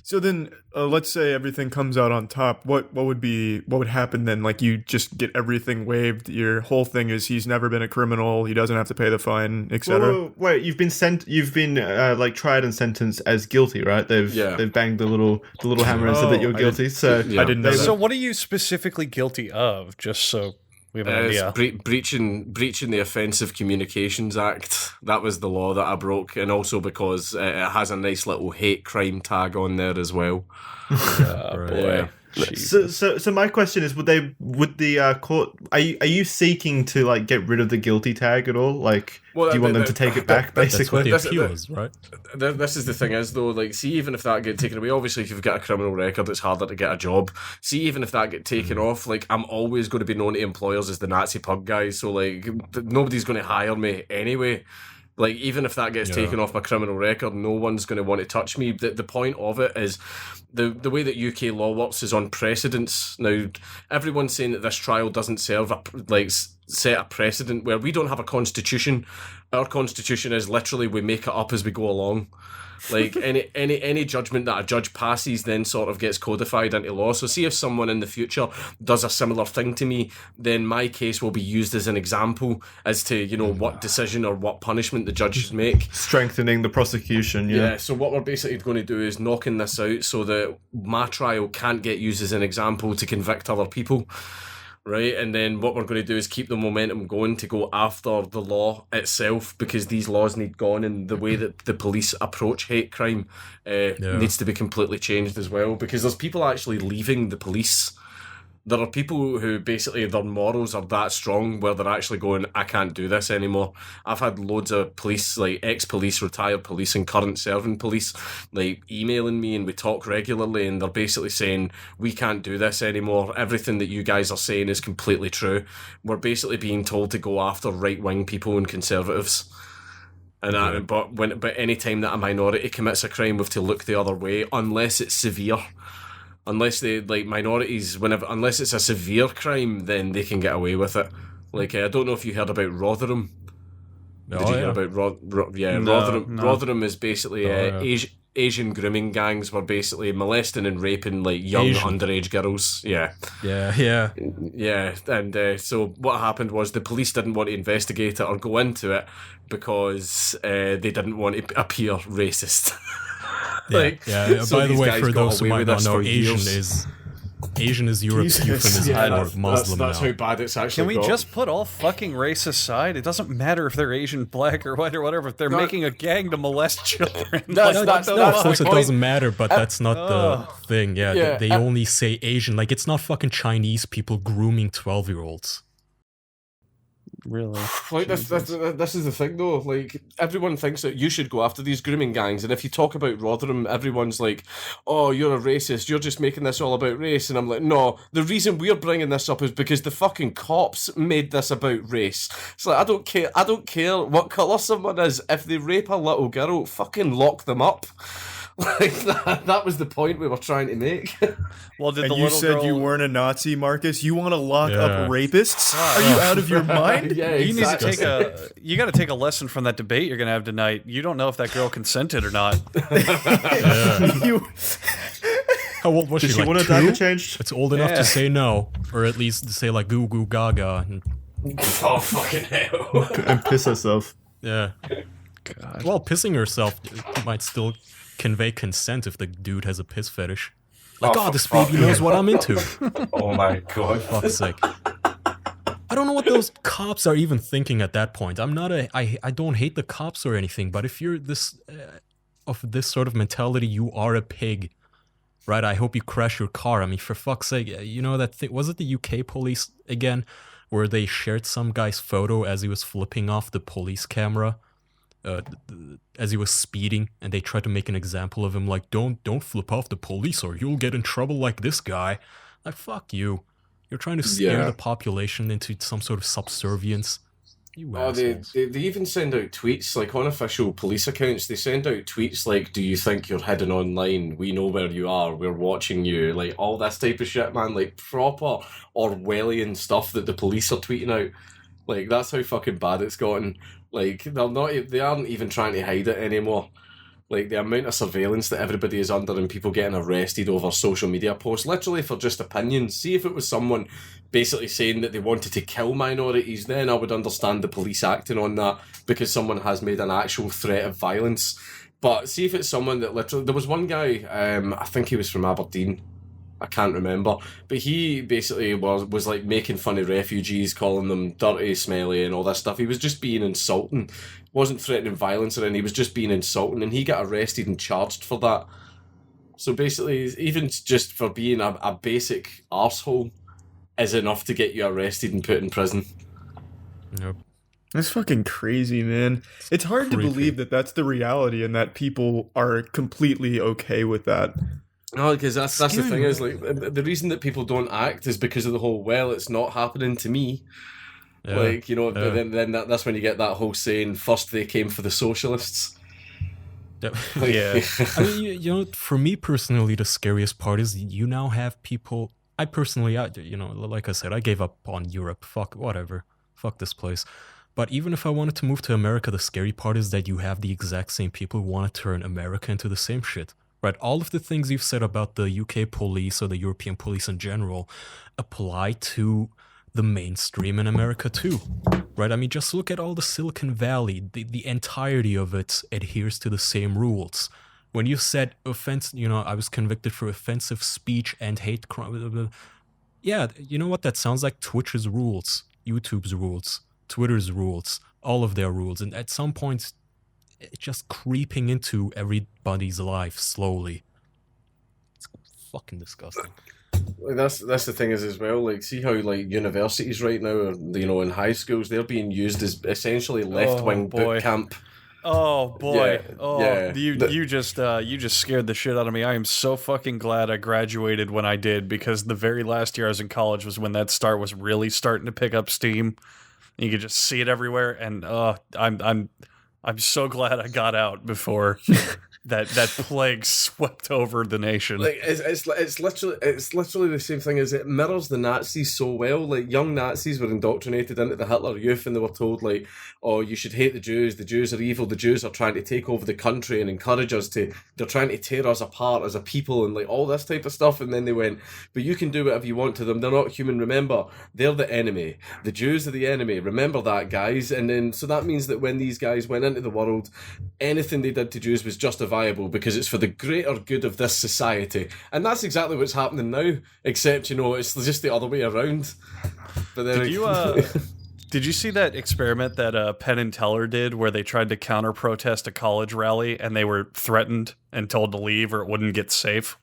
So then, let's say everything comes out on top. What would happen then? Like, you just get everything waived. Your whole thing is he's never been a criminal. He doesn't have to pay the fine, etc. Wait, you've been like tried and sentenced as guilty, right? They've banged the little hammer and said that you're guilty. I didn't know that. So what are you specifically guilty of? Just so we have an idea. Breaching the Offensive Communications Act. That was the law that I broke, and also because it has a nice little hate crime tag on there as well. Boy. So my question is, would the court? Are you seeking to like get rid of the guilty tag at all? Like, do you want them to take it back? Basically, that's what the appeal is, right? This is the thing is though. Like, see, even if that get taken away, obviously, if you've got a criminal record, it's harder to get a job. See, even if that get taken off, like, I'm always going to be known to employers as the Nazi pug guy. So like, nobody's going to hire me anyway. Like, even if that gets taken off my criminal record, no one's going to want to touch me. The point of it is the way that UK law works is on precedents. Now, everyone's saying that this trial doesn't serve set a precedent where we don't have a constitution. Our constitution is literally we make it up as we go along. Like, any judgment that a judge passes then sort of gets codified into law. So see if someone in the future does a similar thing to me, then my case will be used as an example as to, you know, what decision or what punishment the judges make. Strengthening the prosecution, yeah. So what we're basically going to do is knocking this out so that my trial can't get used as an example to convict other people. Right, and then what we're going to do is keep the momentum going to go after the law itself, because these laws need gone, and the way that the police approach hate crime needs to be completely changed as well, because there's people actually leaving the police. There are people who basically their morals are that strong where they're actually going, I can't do this anymore. I've had loads of police, like ex-police, retired police and current serving police, like emailing me, and we talk regularly, and they're basically saying, we can't do this anymore. Everything that you guys are saying is completely true. We're basically being told to go after right-wing people and conservatives. And but any time that a minority commits a crime, we have to look the other way, unless it's severe. Unless they, like, minorities, unless it's a severe crime, then they can get away with it. Like, I don't know if you heard about Rotherham. Did you hear about Rotherham? No. Rotherham is basically Asian grooming gangs were basically molesting and raping, like, young underage girls. Yeah. And so what happened was the police didn't want to investigate it or go into it because they didn't want to appear racist. So by the way, for those who might not know, Asian is Europe's euphemism for Muslim that's now. how bad it's actually Can we got. just put all fucking race aside? It doesn't matter if they're Asian, black, or white, or whatever. If they're making a gang to molest children, That's Of course, it point. doesn't matter, but that's not the thing. Yeah, they only say Asian. Like, it's not fucking Chinese people grooming 12-year-olds. really. Like this is the thing though. Like everyone thinks that you should go after these grooming gangs, and if you talk about Rotherham, everyone's like, "Oh, you're a racist. You're just making this all about race." And I'm like, "No, the reason we're bringing this up is because the fucking cops made this about race." It's like I don't care. I don't care what colour someone is. If they rape a little girl, fucking lock them up. Like that was the point we were trying to make. Well, did And the you little said girl... you weren't a Nazi, Marcus? You want to lock Yeah. up rapists? Are you out of your mind? Yeah, You need to exactly. you got to take a lesson from that debate you're going to have tonight. You don't know if that girl consented or not. You- How old was Did she? she Like want her 2? diaper changed? It's old enough Yeah. to say no, or at least to say like goo goo gaga. And, Oh fucking hell! And piss herself. yeah. God. Well, pissing herself might still convey consent if the dude has a piss fetish. Like, Oh, oh, this fuck. baby knows what I'm into. Oh my god! Fuck's sake. I don't know what those cops are even thinking at that point. I don't hate the cops or anything, but if you're of this sort of mentality, you are a pig, right? I hope you crash your car. I mean, for fuck's sake, you know that thing? Was it the UK police again, where they shared some guy's photo as he was flipping off the police camera, as he was speeding, and they tried to make an example of him, like, don't flip off the police or you'll get in trouble like this guy. Like, fuck you. You're trying to scare Yeah. the population into some sort of subservience. You Oh, they assholes. even send out tweets, like on official police accounts, they send out tweets like, "Do you think you're hidden online? We know where you are, we're watching you," like all this type of shit, man, like proper Orwellian stuff that the police are tweeting out. Like, that's how fucking bad it's gotten. Like, they aren't even trying to hide it anymore. Like, the amount of surveillance that everybody is under and people getting arrested over social media posts, literally for just opinions. See, if it was someone basically saying that they wanted to kill minorities, then I would understand the police acting on that because someone has made an actual threat of violence. But see if it's someone that literally... There was one guy, I think he was from Aberdeen, I can't remember, but he basically was like making fun of refugees, calling them dirty, smelly and all this stuff. He was just being insulting. Wasn't threatening violence or anything, he was just being insulting, and he got arrested and charged for that. So basically, even just for being a basic arsehole is enough to get you arrested and put in prison. Yep. That's fucking crazy, man. It's hard Creepy. to believe that that's the reality and that people are completely okay with that. No, because that's the thing is, like, the reason that people don't act is because of the whole, well, it's not happening to me. Yeah. Like, you know, Yeah. then that's when you get that whole saying, first they came for the socialists. Yep. Like, Yeah. I mean, you know, for me personally, the scariest part is you now have people. I personally, you know, like I said, I gave up on Europe. Fuck, whatever. Fuck this place. But even if I wanted to move to America, the scary part is that you have the exact same people who want to turn America into the same shit. Right? All of the things you've said about the UK police or the European police in general apply to the mainstream in America too. Right? I mean, just look at all the Silicon Valley. The entirety of it adheres to the same rules. When you said I was convicted for offensive speech and hate crime. Yeah, you know what? That sounds like Twitch's rules, YouTube's rules, Twitter's rules, all of their rules. And at some point, it's just creeping into everybody's life slowly. It's fucking disgusting. Like, that's the thing is as well, like, see how, like, universities right now are, you know, in high schools, they're being used as essentially left-wing boy. boot camp. Oh boy! Yeah, Oh, yeah. you just scared the shit out of me. I am so fucking glad I graduated when I did, because the very last year I was in college was when that was really starting to pick up steam. You could just see it everywhere, and I'm so glad I got out before that plague swept over the nation. Like, it's literally the same thing as it mirrors the Nazis so well. Like, young Nazis were indoctrinated into the Hitler Youth, and they were told, like, oh, you should hate the Jews are evil, the Jews are trying to take over the country and encourage us to, they're trying to tear us apart as a people, and like all this type of stuff. And then they went, but you can do whatever you want to them, they're not human, remember, they're the enemy, the Jews are the enemy, remember that, guys. And then, so that means that when these guys went into the world, anything they did to Jews was justified justifiable because it's for the greater good of this society. And that's exactly what's happening now, except, it's just the other way around. But then Did you see that experiment that Penn and Teller did where they tried to counter-protest a college rally and they were threatened and told to leave or it wouldn't get safe?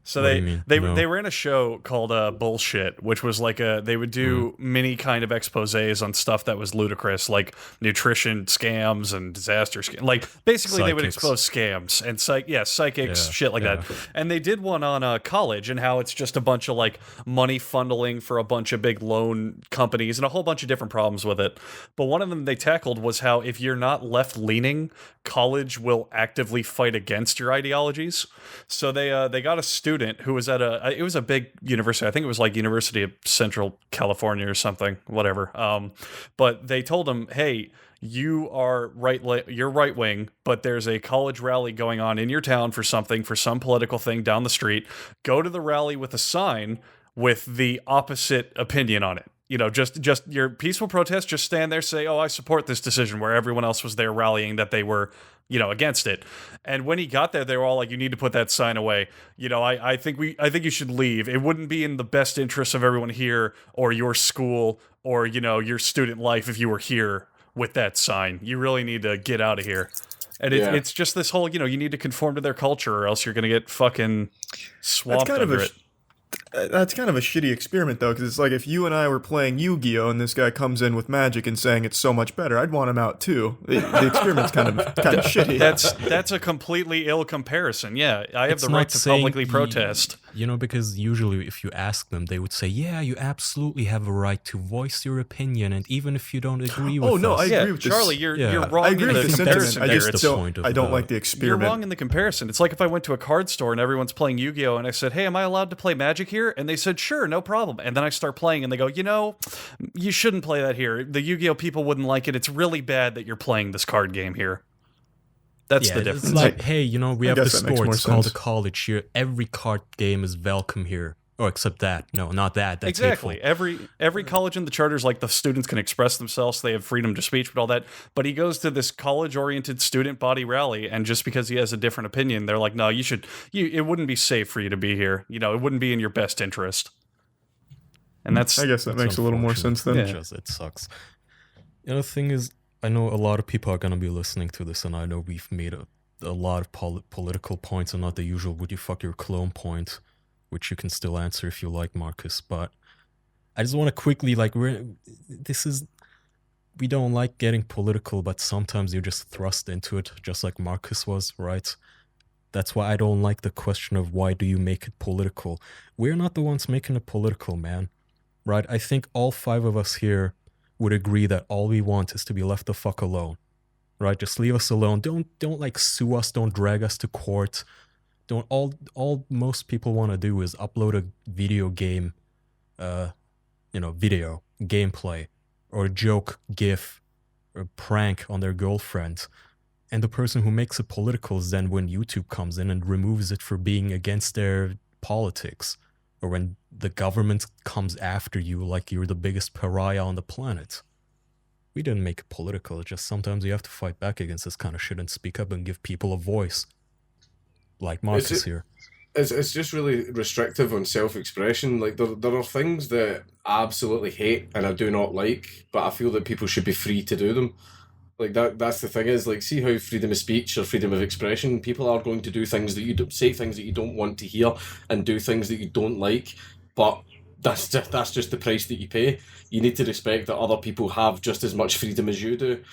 So they ran a show called Bullshit, which was like they would do many kind of exposés on stuff that was ludicrous, like nutrition scams and disaster scams. Like basically they would expose scams and psychics, shit like that. And they did one on college and how it's just a bunch of like money funneling for a bunch of big loan companies and a whole bunch of different problems with it. But one of them they tackled was how if you're not left leaning, college will actively fight against your ideologies. So they got a student who was at it was a big university. I think it was like University of Central California or something, whatever. But they told him, hey, you're right wing, but there's a college rally going on in your town for some political thing down the street. Go to the rally with a sign with the opposite opinion on it. Just your peaceful protest, just stand there, say, oh, I support this decision, where everyone else was there rallying that they were, against it. And when he got there, they were all like, you need to put that sign away. I think you should leave. It wouldn't be in the best interest of everyone here or your school or, your student life if you were here with that sign. You really need to get out of here. And it's just this whole, you need to conform to their culture or else you're going to get fucking swamped under it. That's kind of a shitty experiment, though, because it's like if you and I were playing Yu-Gi-Oh! And this guy comes in with magic and saying it's so much better, I'd want him out too. The experiment's kind of shitty. That's a completely ill comparison. Yeah, I have the right to publicly protest. Because usually if you ask them, they would say, yeah, you absolutely have a right to voice your opinion, and even if you don't agree with us. I agree with Charlie, this. You're wrong. I agree with the comparison. I don't like the experiment. You're wrong in the comparison. It's like if I went to a card store and everyone's playing Yu-Gi-Oh! And I said, hey, am I allowed to play Magic here? And they said, sure, no problem. And then I start playing and they go, you shouldn't play that here. The Yu-Gi-Oh! People wouldn't like it. It's really bad that you're playing this card game here. That's the difference. It's like, hey, we have this store. It's called a college here. Every card game is welcome here. Oh, except that. No, not that. That's exactly. Hateful. Every college in the charters, like the students can express themselves, they have freedom to speech, but all that. But he goes to this college-oriented student body rally, and just because he has a different opinion, they're like, no, it wouldn't be safe for you to be here. It wouldn't be in your best interest. And I guess that makes a little more sense then. It sucks. The thing is, I know a lot of people are going to be listening to this, and I know we've made a lot of political points and not the usual would you fuck your clone point, which you can still answer if you like, Marcus. But I just want to quickly, we don't like getting political, but sometimes you're just thrust into it, just like Marcus was, right? That's why I don't like the question of why do you make it political. We're not the ones making it political, man. Right? I think all 5 of us here would agree that all we want is to be left the fuck alone, right? Just leave us alone. Don't sue us. Don't drag us to court. All most people want to do is upload a video game, video gameplay or a joke, gif, or prank on their girlfriend, and the person who makes it political is then when YouTube comes in and removes it for being against their politics. Or when the government comes after you like you're the biggest pariah on the planet. We didn't make it political. It's just sometimes you have to fight back against this kind of shit and speak up and give people a voice. Like Marcus here. It's just really restrictive on self-expression. Like, there are things that I absolutely hate and I do not like, but I feel that people should be free to do them. Like, that's the thing is, like, see how freedom of speech or freedom of expression, people are going to do things that you don't, say things that you don't want to hear and do things that you don't like, but that's just the price that you pay. You need to respect that other people have just as much freedom as you do.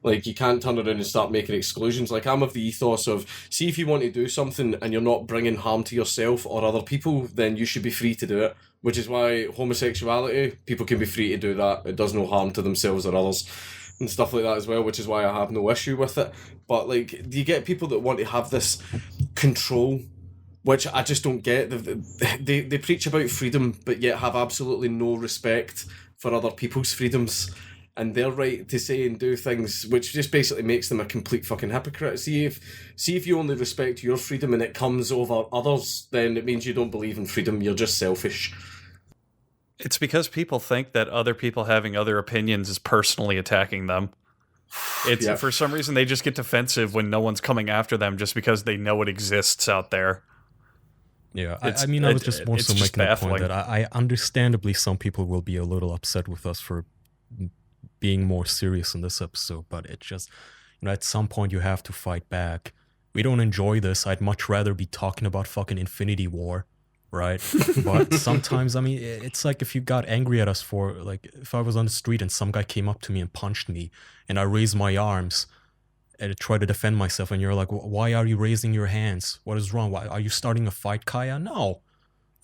Like, you can't turn around and start making exclusions. Like, I'm of the ethos of, see if you want to do something and you're not bringing harm to yourself or other people, then you should be free to do it. Which is why homosexuality, people can be free to do that. It does no harm to themselves or others. And stuff like that as well, which is why I have no issue with it. But, like, you get people that want to have this control, which I just don't get. They preach about freedom, but yet have absolutely no respect for other people's freedoms and their right to say and do things, which just basically makes them a complete fucking hypocrite. See if you only respect your freedom and it comes over others, then it means you don't believe in freedom. You're just selfish. It's because people think that other people having other opinions is personally attacking them. It's Yeah. for some reason they just get defensive when no one's coming after them just because they know it exists out there. Yeah, It's- I mean, I was just more it's so just making the baffling. point that I understandably some people will be a little upset with us for being more serious in this episode, but it just, at some point you have to fight back. We don't enjoy this. I'd much rather be talking about fucking Infinity War, right? But sometimes, I mean, it's like if you got angry at us for, like, if I was on the street and some guy came up to me and punched me, and I raised my arms and try to defend myself, and you're like, why are you raising your hands? What is wrong? Why are you starting a fight, Kaya? No.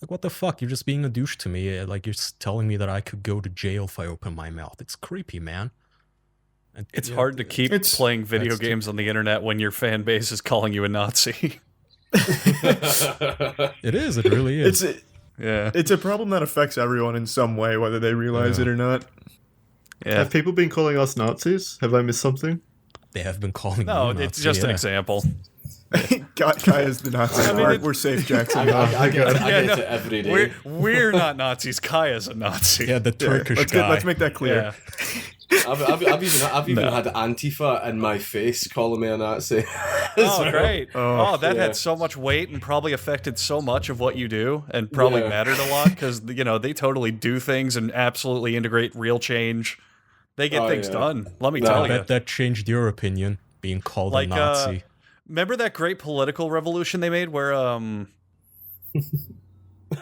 Like, what the fuck? You're just being a douche to me. Like, you're telling me that I could go to jail if I open my mouth. It's creepy, man. And, It's yeah, hard to keep playing video that's games on the internet when your fan base is calling you a Nazi. It is. It really is. Yeah. It's a problem that affects everyone in some way, whether they realize it or not. Yeah. Have people been calling us Nazis? Have I missed something? They have been calling No, me it's Nazi, just an yeah. example. Kaya's the Nazi. mean, We're safe, Jackson. I get Yeah, it no, every day. We're not Nazis. Kaya's a Nazi. Yeah, the Turkish guy. Let's make that clear. Yeah. I've even had Antifa in my face calling me a Nazi. Oh, great. Oh, that yeah. had so much weight and probably affected so much of what you do and probably Yeah. mattered a lot because, they totally do things and absolutely integrate real change. They get things done. Let me tell you. That changed your opinion, being called Like, a Nazi. Remember that great political revolution they made where,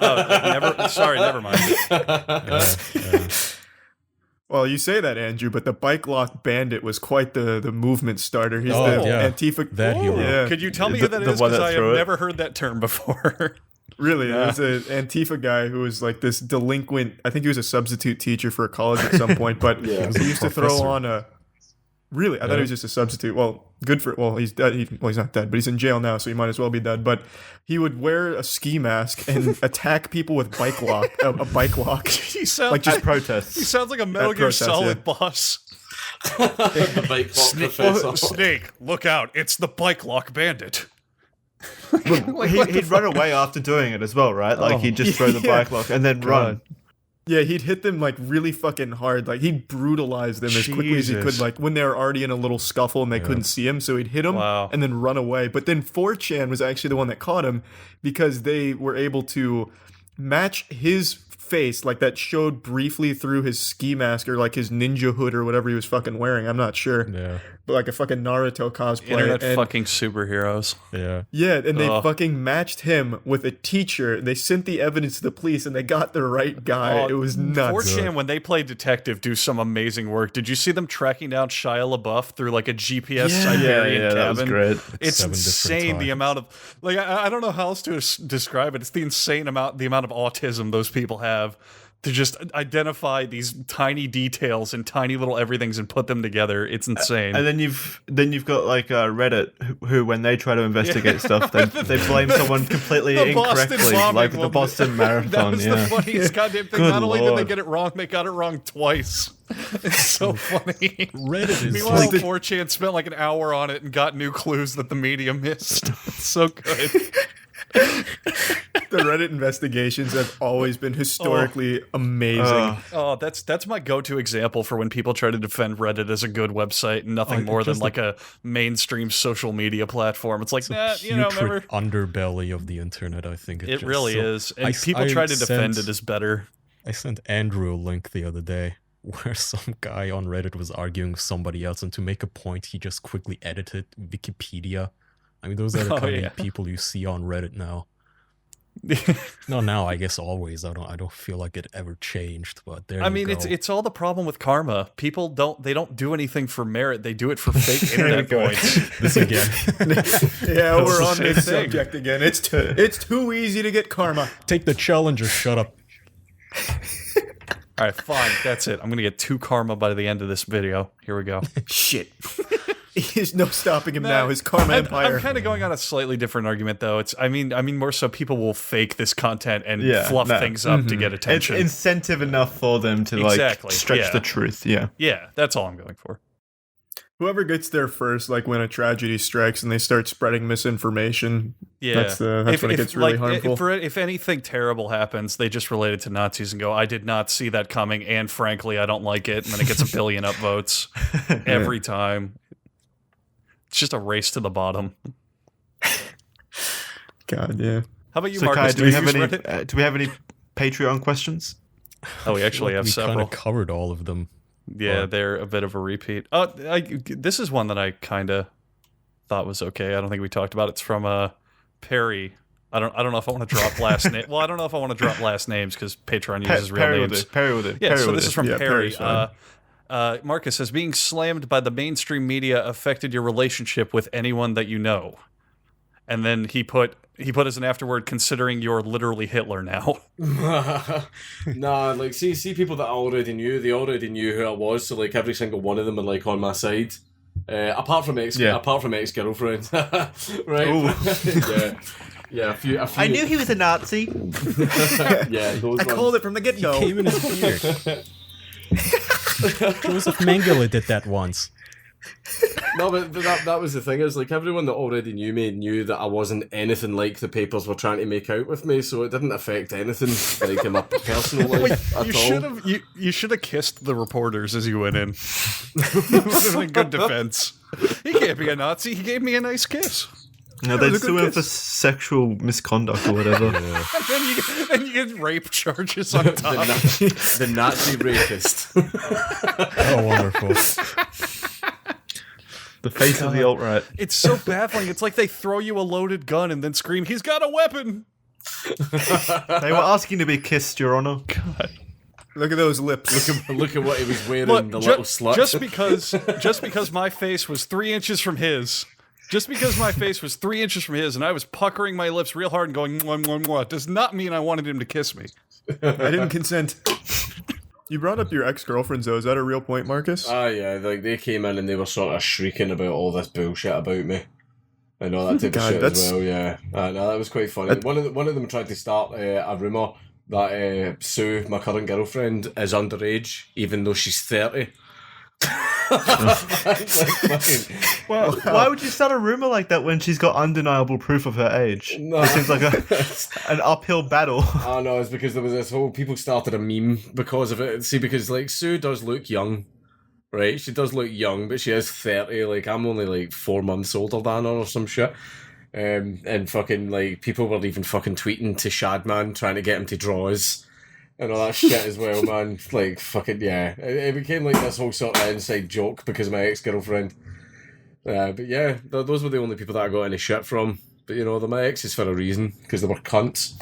never mind. Yeah. Well, you say that, Andrew, but the bike lock bandit was quite the movement starter. He's Oh, the yeah. Antifa. That hero. Yeah. Could you tell me The- who that the is? one Because that I have threw it? never heard that term before. Really, Yeah. it was an Antifa guy who was like this delinquent. I think he was a substitute teacher for a college at some point, but Yeah. he used to throw Professor. on a. Really, I thought Yeah. he was just a substitute. Well, good for. Well, he's dead. He's not dead, but he's in jail now, so he might as well be dead. But he would wear a ski mask and attack people with a bike lock. He sounds Like just Protests. He sounds like a Metal At Gear protests, Solid yeah. boss. The bike lock professor. Snake, look out! It's the bike lock bandit. He'd run away after doing it as well, right? Like he'd just throw the Yeah. bike lock and then run. Yeah, he'd hit them like really fucking hard. Like he'd brutalize them as quickly as he could. Jesus. Like when they were already in a little scuffle and they couldn't see him, so he'd hit them Wow. and then run away. But then 4chan was actually the one that caught him because they were able to match his face, like that showed briefly through his ski mask or like his ninja hood or whatever he was fucking wearing. I'm not sure, Yeah. but like a fucking Naruto cosplay. Internet and- fucking superheroes. Yeah. yeah, and they Ugh. fucking matched him with a teacher. They sent the evidence to the police, and they got the right guy. Oh, it was nuts. 4chan, when they play detective, do some amazing work. Did you see them tracking down Shia LaBeouf through like a GPS Siberian cabin? that was great. It's 7 different insane the times. amount of I don't know how else to describe it. It's the insane amount of autism those people have to just identify these tiny details and tiny little everythings and put them together. It's insane. And then you've got like Reddit, who when they try to investigate stuff, they blame someone completely The Boston incorrectly, bombing like the will- Boston That Marathon. was Yeah, the funniest goddamn thing. Good Not only did they Lord. get it wrong, they got it wrong twice. It's so funny. Reddit is Meanwhile, like, 4chan spent like an hour on it and got new clues that the media missed. It's so good. The Reddit investigations have always been historically amazing. Oh, that's my go-to example for when people try to defend Reddit as a good website and nothing Like, more than just like a mainstream social media platform. It's like, the remember? putrid underbelly of the internet, I think. It just really so- is. And I- people I try to defend sent- it as better. I sent Andrew a link the other day where some guy on Reddit was arguing with somebody else, and to make a point, he just quickly edited Wikipedia. I mean, those are the Oh, kind yeah. of people you see on Reddit now. No, now I guess always. I don't feel like it ever changed, but there. I mean, it's all the problem with karma. People don't do anything for merit. They do it for fake internet points. this again. Yeah, we're the on same this thing. subject again. It's too easy to get karma. Take the challenge or shut up. All right, fine. That's it. I'm going to get 2 karma by the end of this video. Here we go. Shit. There's no stopping him now. His karma empire. I'm kind of going on a slightly different argument, though. I mean, more so people will fake this content and Yeah, fluff no. things up to get it's attention. incentive enough for them to like Exactly, stretch yeah. the truth. Yeah. Yeah, that's all I'm going for. Whoever gets there first, like when a tragedy strikes and they start spreading misinformation, that's when it gets really harmful. If anything terrible happens, they just relate it to Nazis and go, I did not see that coming, and frankly, I don't like it. And then it gets 1 billion upvotes every time. It's just a race to the bottom. God, yeah. How about you, So, Marcus? Kai, do we have any Patreon questions? Oh, we actually have several. We kind of covered all of them. Yeah, they're a bit of a repeat. This is one that I kind of thought was okay. I don't think we talked about it. It's from Perry. I don't know if I want to drop last name. Well, I don't know if I want to drop last names because Patreon uses real names. Perry will do. Yeah, Perry so will this do. is from Perry. Perry's Marcus says, being slammed by the mainstream media affected your relationship with anyone that you know. And then he put as an afterword, considering you're literally Hitler now. Nah, like see people that I already knew, they already knew who I was, so like every single one of them are like on my side. Apart from ex-girlfriends. Right? Yeah, a few. I knew he was a Nazi. Yeah, those I called it from the get-go. Came in his beard. Joseph Mengele did that once. No, but that was the thing, is like everyone that already knew me knew that I wasn't anything like the papers were trying to make out with me, so it didn't affect anything like in my personal life at all. You should have kissed the reporters as you went in. It would have been good defense. He can't be a Nazi. He gave me a nice kiss. No, they'd sue him for sexual misconduct or whatever. And then you get rape charges on top. The Nazi rapist. Oh, wonderful. The face of the alt-right. It's so baffling. It's like they throw you a loaded gun and then scream, "He's got a weapon!" They were asking to be kissed, Your Honor. God. Look at those lips. Look at what he was wearing, Look, the little slut. Just because my face was 3 inches from his. Just because my face was 3 inches from his and I was puckering my lips real hard and going, "Mwah, mwah, mwah," does not mean I wanted him to kiss me. I didn't consent. You brought up your ex-girlfriends, though. Is that a real point, Marcus? Yeah, like they came in and they were sort of shrieking about all this bullshit about me. And all that type of shit as well, yeah. No, that was quite funny. One of them tried to start a rumour that Sue, my current girlfriend, is underage, even though she's 30. Well, why would you start a rumor like that when she's got undeniable proof of her age? No. It seems like an uphill battle. Oh no, it's because there was this whole people started a meme because of it. See, because like Sue does look young, right? She does look young, but she is 30. Like I'm only like 4 months older than her or some shit. And fucking like people were even fucking tweeting to Shadman trying to get him to draw us. And all that shit as well, man. Like, fucking, yeah. It became like this whole sort of inside joke because of my ex-girlfriend. But yeah, those were the only people that I got any shit from. But, you know, they're my exes for a reason, because they were cunts.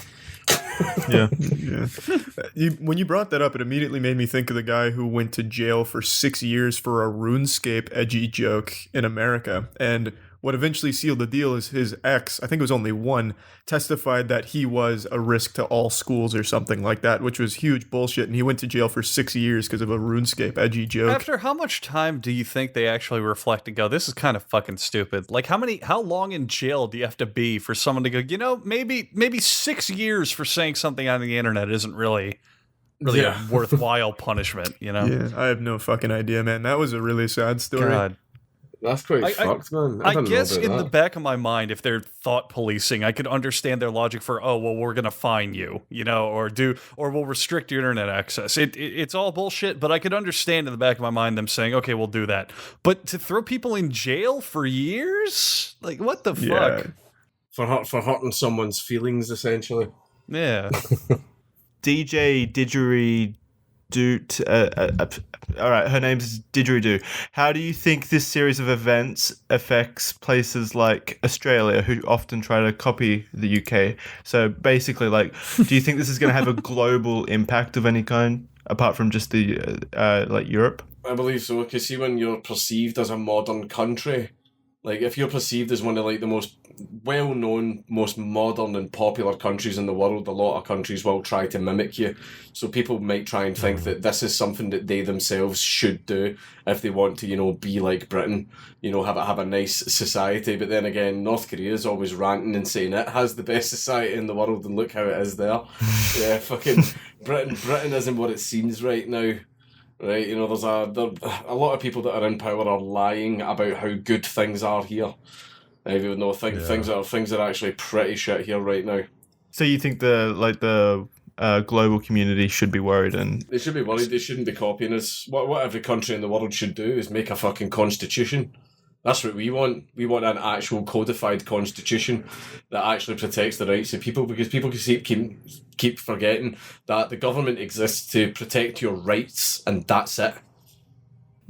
Yeah. When you brought that up, it immediately made me think of the guy who went to jail for 6 years for a RuneScape edgy joke in America. And what eventually sealed the deal is his ex, I think it was only one, testified that he was a risk to all schools or something like that, which was huge bullshit. And he went to jail for 6 years because of a RuneScape edgy joke. After how much time do you think they actually reflect and go, this is kind of fucking stupid? Like, how long in jail do you have to be for someone to go, you know, maybe 6 years for saying something on the internet isn't really a worthwhile punishment, you know? Yeah, I have no fucking idea, man. That was a really sad story. God. That's quite fucked, man. I guess in the back of my mind, if they're thought policing, I could understand their logic for, oh, well, we're going to fine you, you know, or we'll restrict your internet access. It's all bullshit, but I could understand in the back of my mind them saying, okay, we'll do that. But to throw people in jail for years? Like, what the fuck? For hurting someone's feelings, essentially. Yeah. DJ Didgeridoo. All right, her name's Didgeridoo. How do you think this series of events affects places like Australia, who often try to copy the UK? So basically, like, do you think this is going to have a global impact of any kind, apart from just the like Europe? I believe so, because see, when you're perceived as a modern country, like if you're perceived as one of like the most well-known, most modern and popular countries in the world, a lot of countries will try to mimic you. So people might try and think that this is something that they themselves should do if they want to, you know, be like Britain, you know, have a nice society. But then again, North Korea is always ranting and saying it has the best society in the world and look how it is there. Yeah, fucking Britain isn't what it seems right now. right? You know, there's a lot of people that are in power are lying about how good things are here. Even though things are actually pretty shit here right now. So you think the global community should be worried, and they should be worried. They shouldn't be copying us. What every country in the world should do is make a fucking constitution. That's what we want. We want an actual codified constitution that actually protects the rights of people, because people keep forgetting that the government exists to protect your rights, and that's it.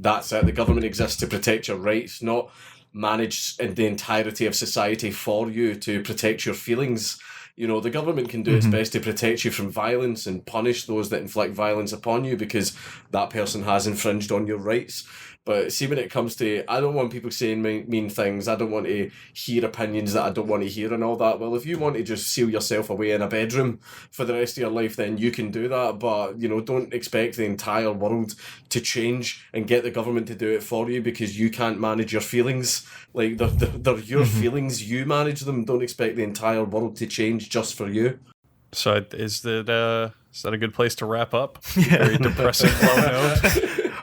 That's it. The government exists to protect your rights, not manage the entirety of society for you to protect your feelings. You know, the government can do its best to protect you from violence and punish those that inflict violence upon you because that person has infringed on your rights. But see, when it comes to, I don't want people saying mean things, I don't want to hear opinions that I don't want to hear and all that. Well, if you want to just seal yourself away in a bedroom for the rest of your life, then you can do that. But, you know, don't expect the entire world to change and get the government to do it for you because you can't manage your feelings. Like, they're your feelings, you manage them. Don't expect the entire world to change just for you. So is that a good place to wrap up? Very depressing low note.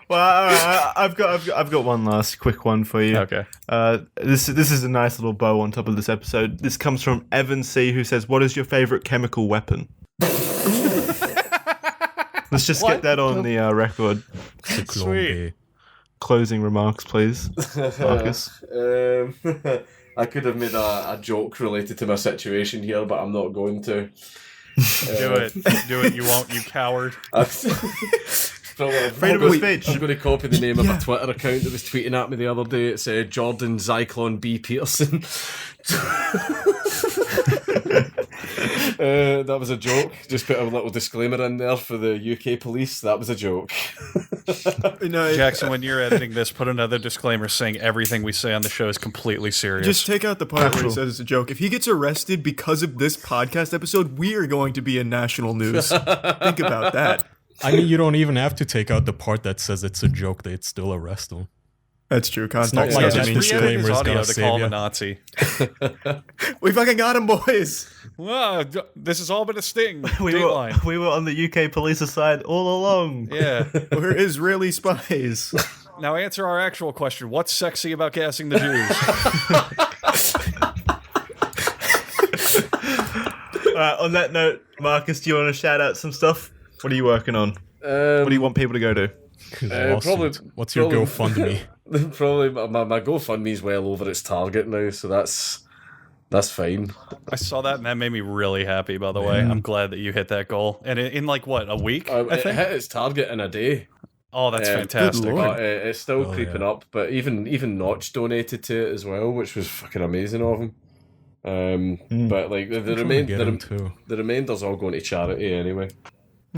Well, I've got one last quick one for you. Okay. This is a nice little bow on top of this episode. This comes from Evan C, who says, "What is your favorite chemical weapon?" Let's just get that on the record. Sweet. Closing remarks, please, Marcus. I could have made a joke related to my situation here, but I'm not going to. Do it. You won't, you coward. Freedom of speech. I'm going to copy the name of a Twitter account that was tweeting at me the other day. It said Jordan Zyklon B. Peterson. That was a joke. Just put a little disclaimer in there for the UK police. That was a joke. No, Jackson, when you're editing this, put another disclaimer saying everything we say on the show is completely serious. just take out the part where he says it's a joke. If he gets arrested because of this podcast episode, we are going to be in national news. Think about that. I mean, you don't even have to take out the part that says it's a joke. They'd still arrest him. That's true. Context not like doesn't that mean disclaimer shit. is audio gonna to save call him ya. a Nazi. We fucking got him, boys. Well, this has all been a sting. We were on the UK police's side all along. Yeah. We're Israeli spies. Now answer our actual question. What's sexy about gassing the Jews? On that note, Marcus, do you want to shout out some stuff? What are you working on? What do you want people to go to? What's your GoFundMe? Probably my GoFundMe is well over its target now, so that's fine. I saw that and that made me really happy, by the way. I'm glad that you hit that goal. And in like, what, a week, I It think? hit its target in a day. Oh, that's fantastic. good lord. But it's still creeping up. But even Notch donated to it as well, which was fucking amazing of him. But like the remainder's all going to charity anyway.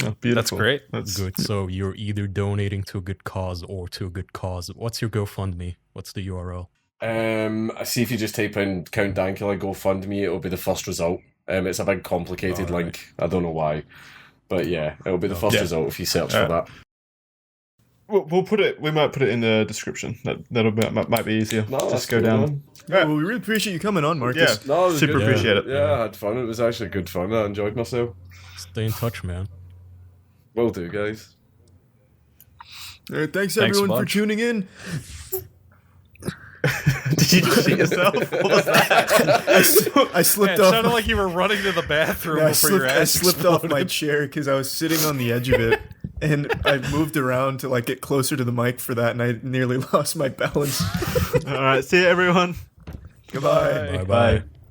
Oh, beautiful. That's great. That's Good. So you're either donating to a good cause or to a good cause. What's your GoFundMe? What's the URL? I see if you just type in Count Dankula GoFundMe, it'll be the first result. It's a big complicated link. I don't know why. But yeah, it'll be the first result if you search for that. We'll put it. We might put it in the description. Might be easier. No, just that's go cool, down. man. Well, we really appreciate you coming on, Marcus. Yeah. No, it was Super good. appreciate it. Yeah, I had fun. It was actually good fun. I enjoyed myself. Stay in touch, man. Will do, guys. All right, thanks Thanks a everyone for bunch. tuning in. Did you just shit yourself? What was that? I slipped Yeah, it off. sounded like you were running to the bathroom No, before your I ass slipped off my exploded. chair because I was sitting on the edge of it, and I moved around to like get closer to the mic for that, and I nearly lost my balance. All right. See you, everyone. Goodbye. Bye-bye.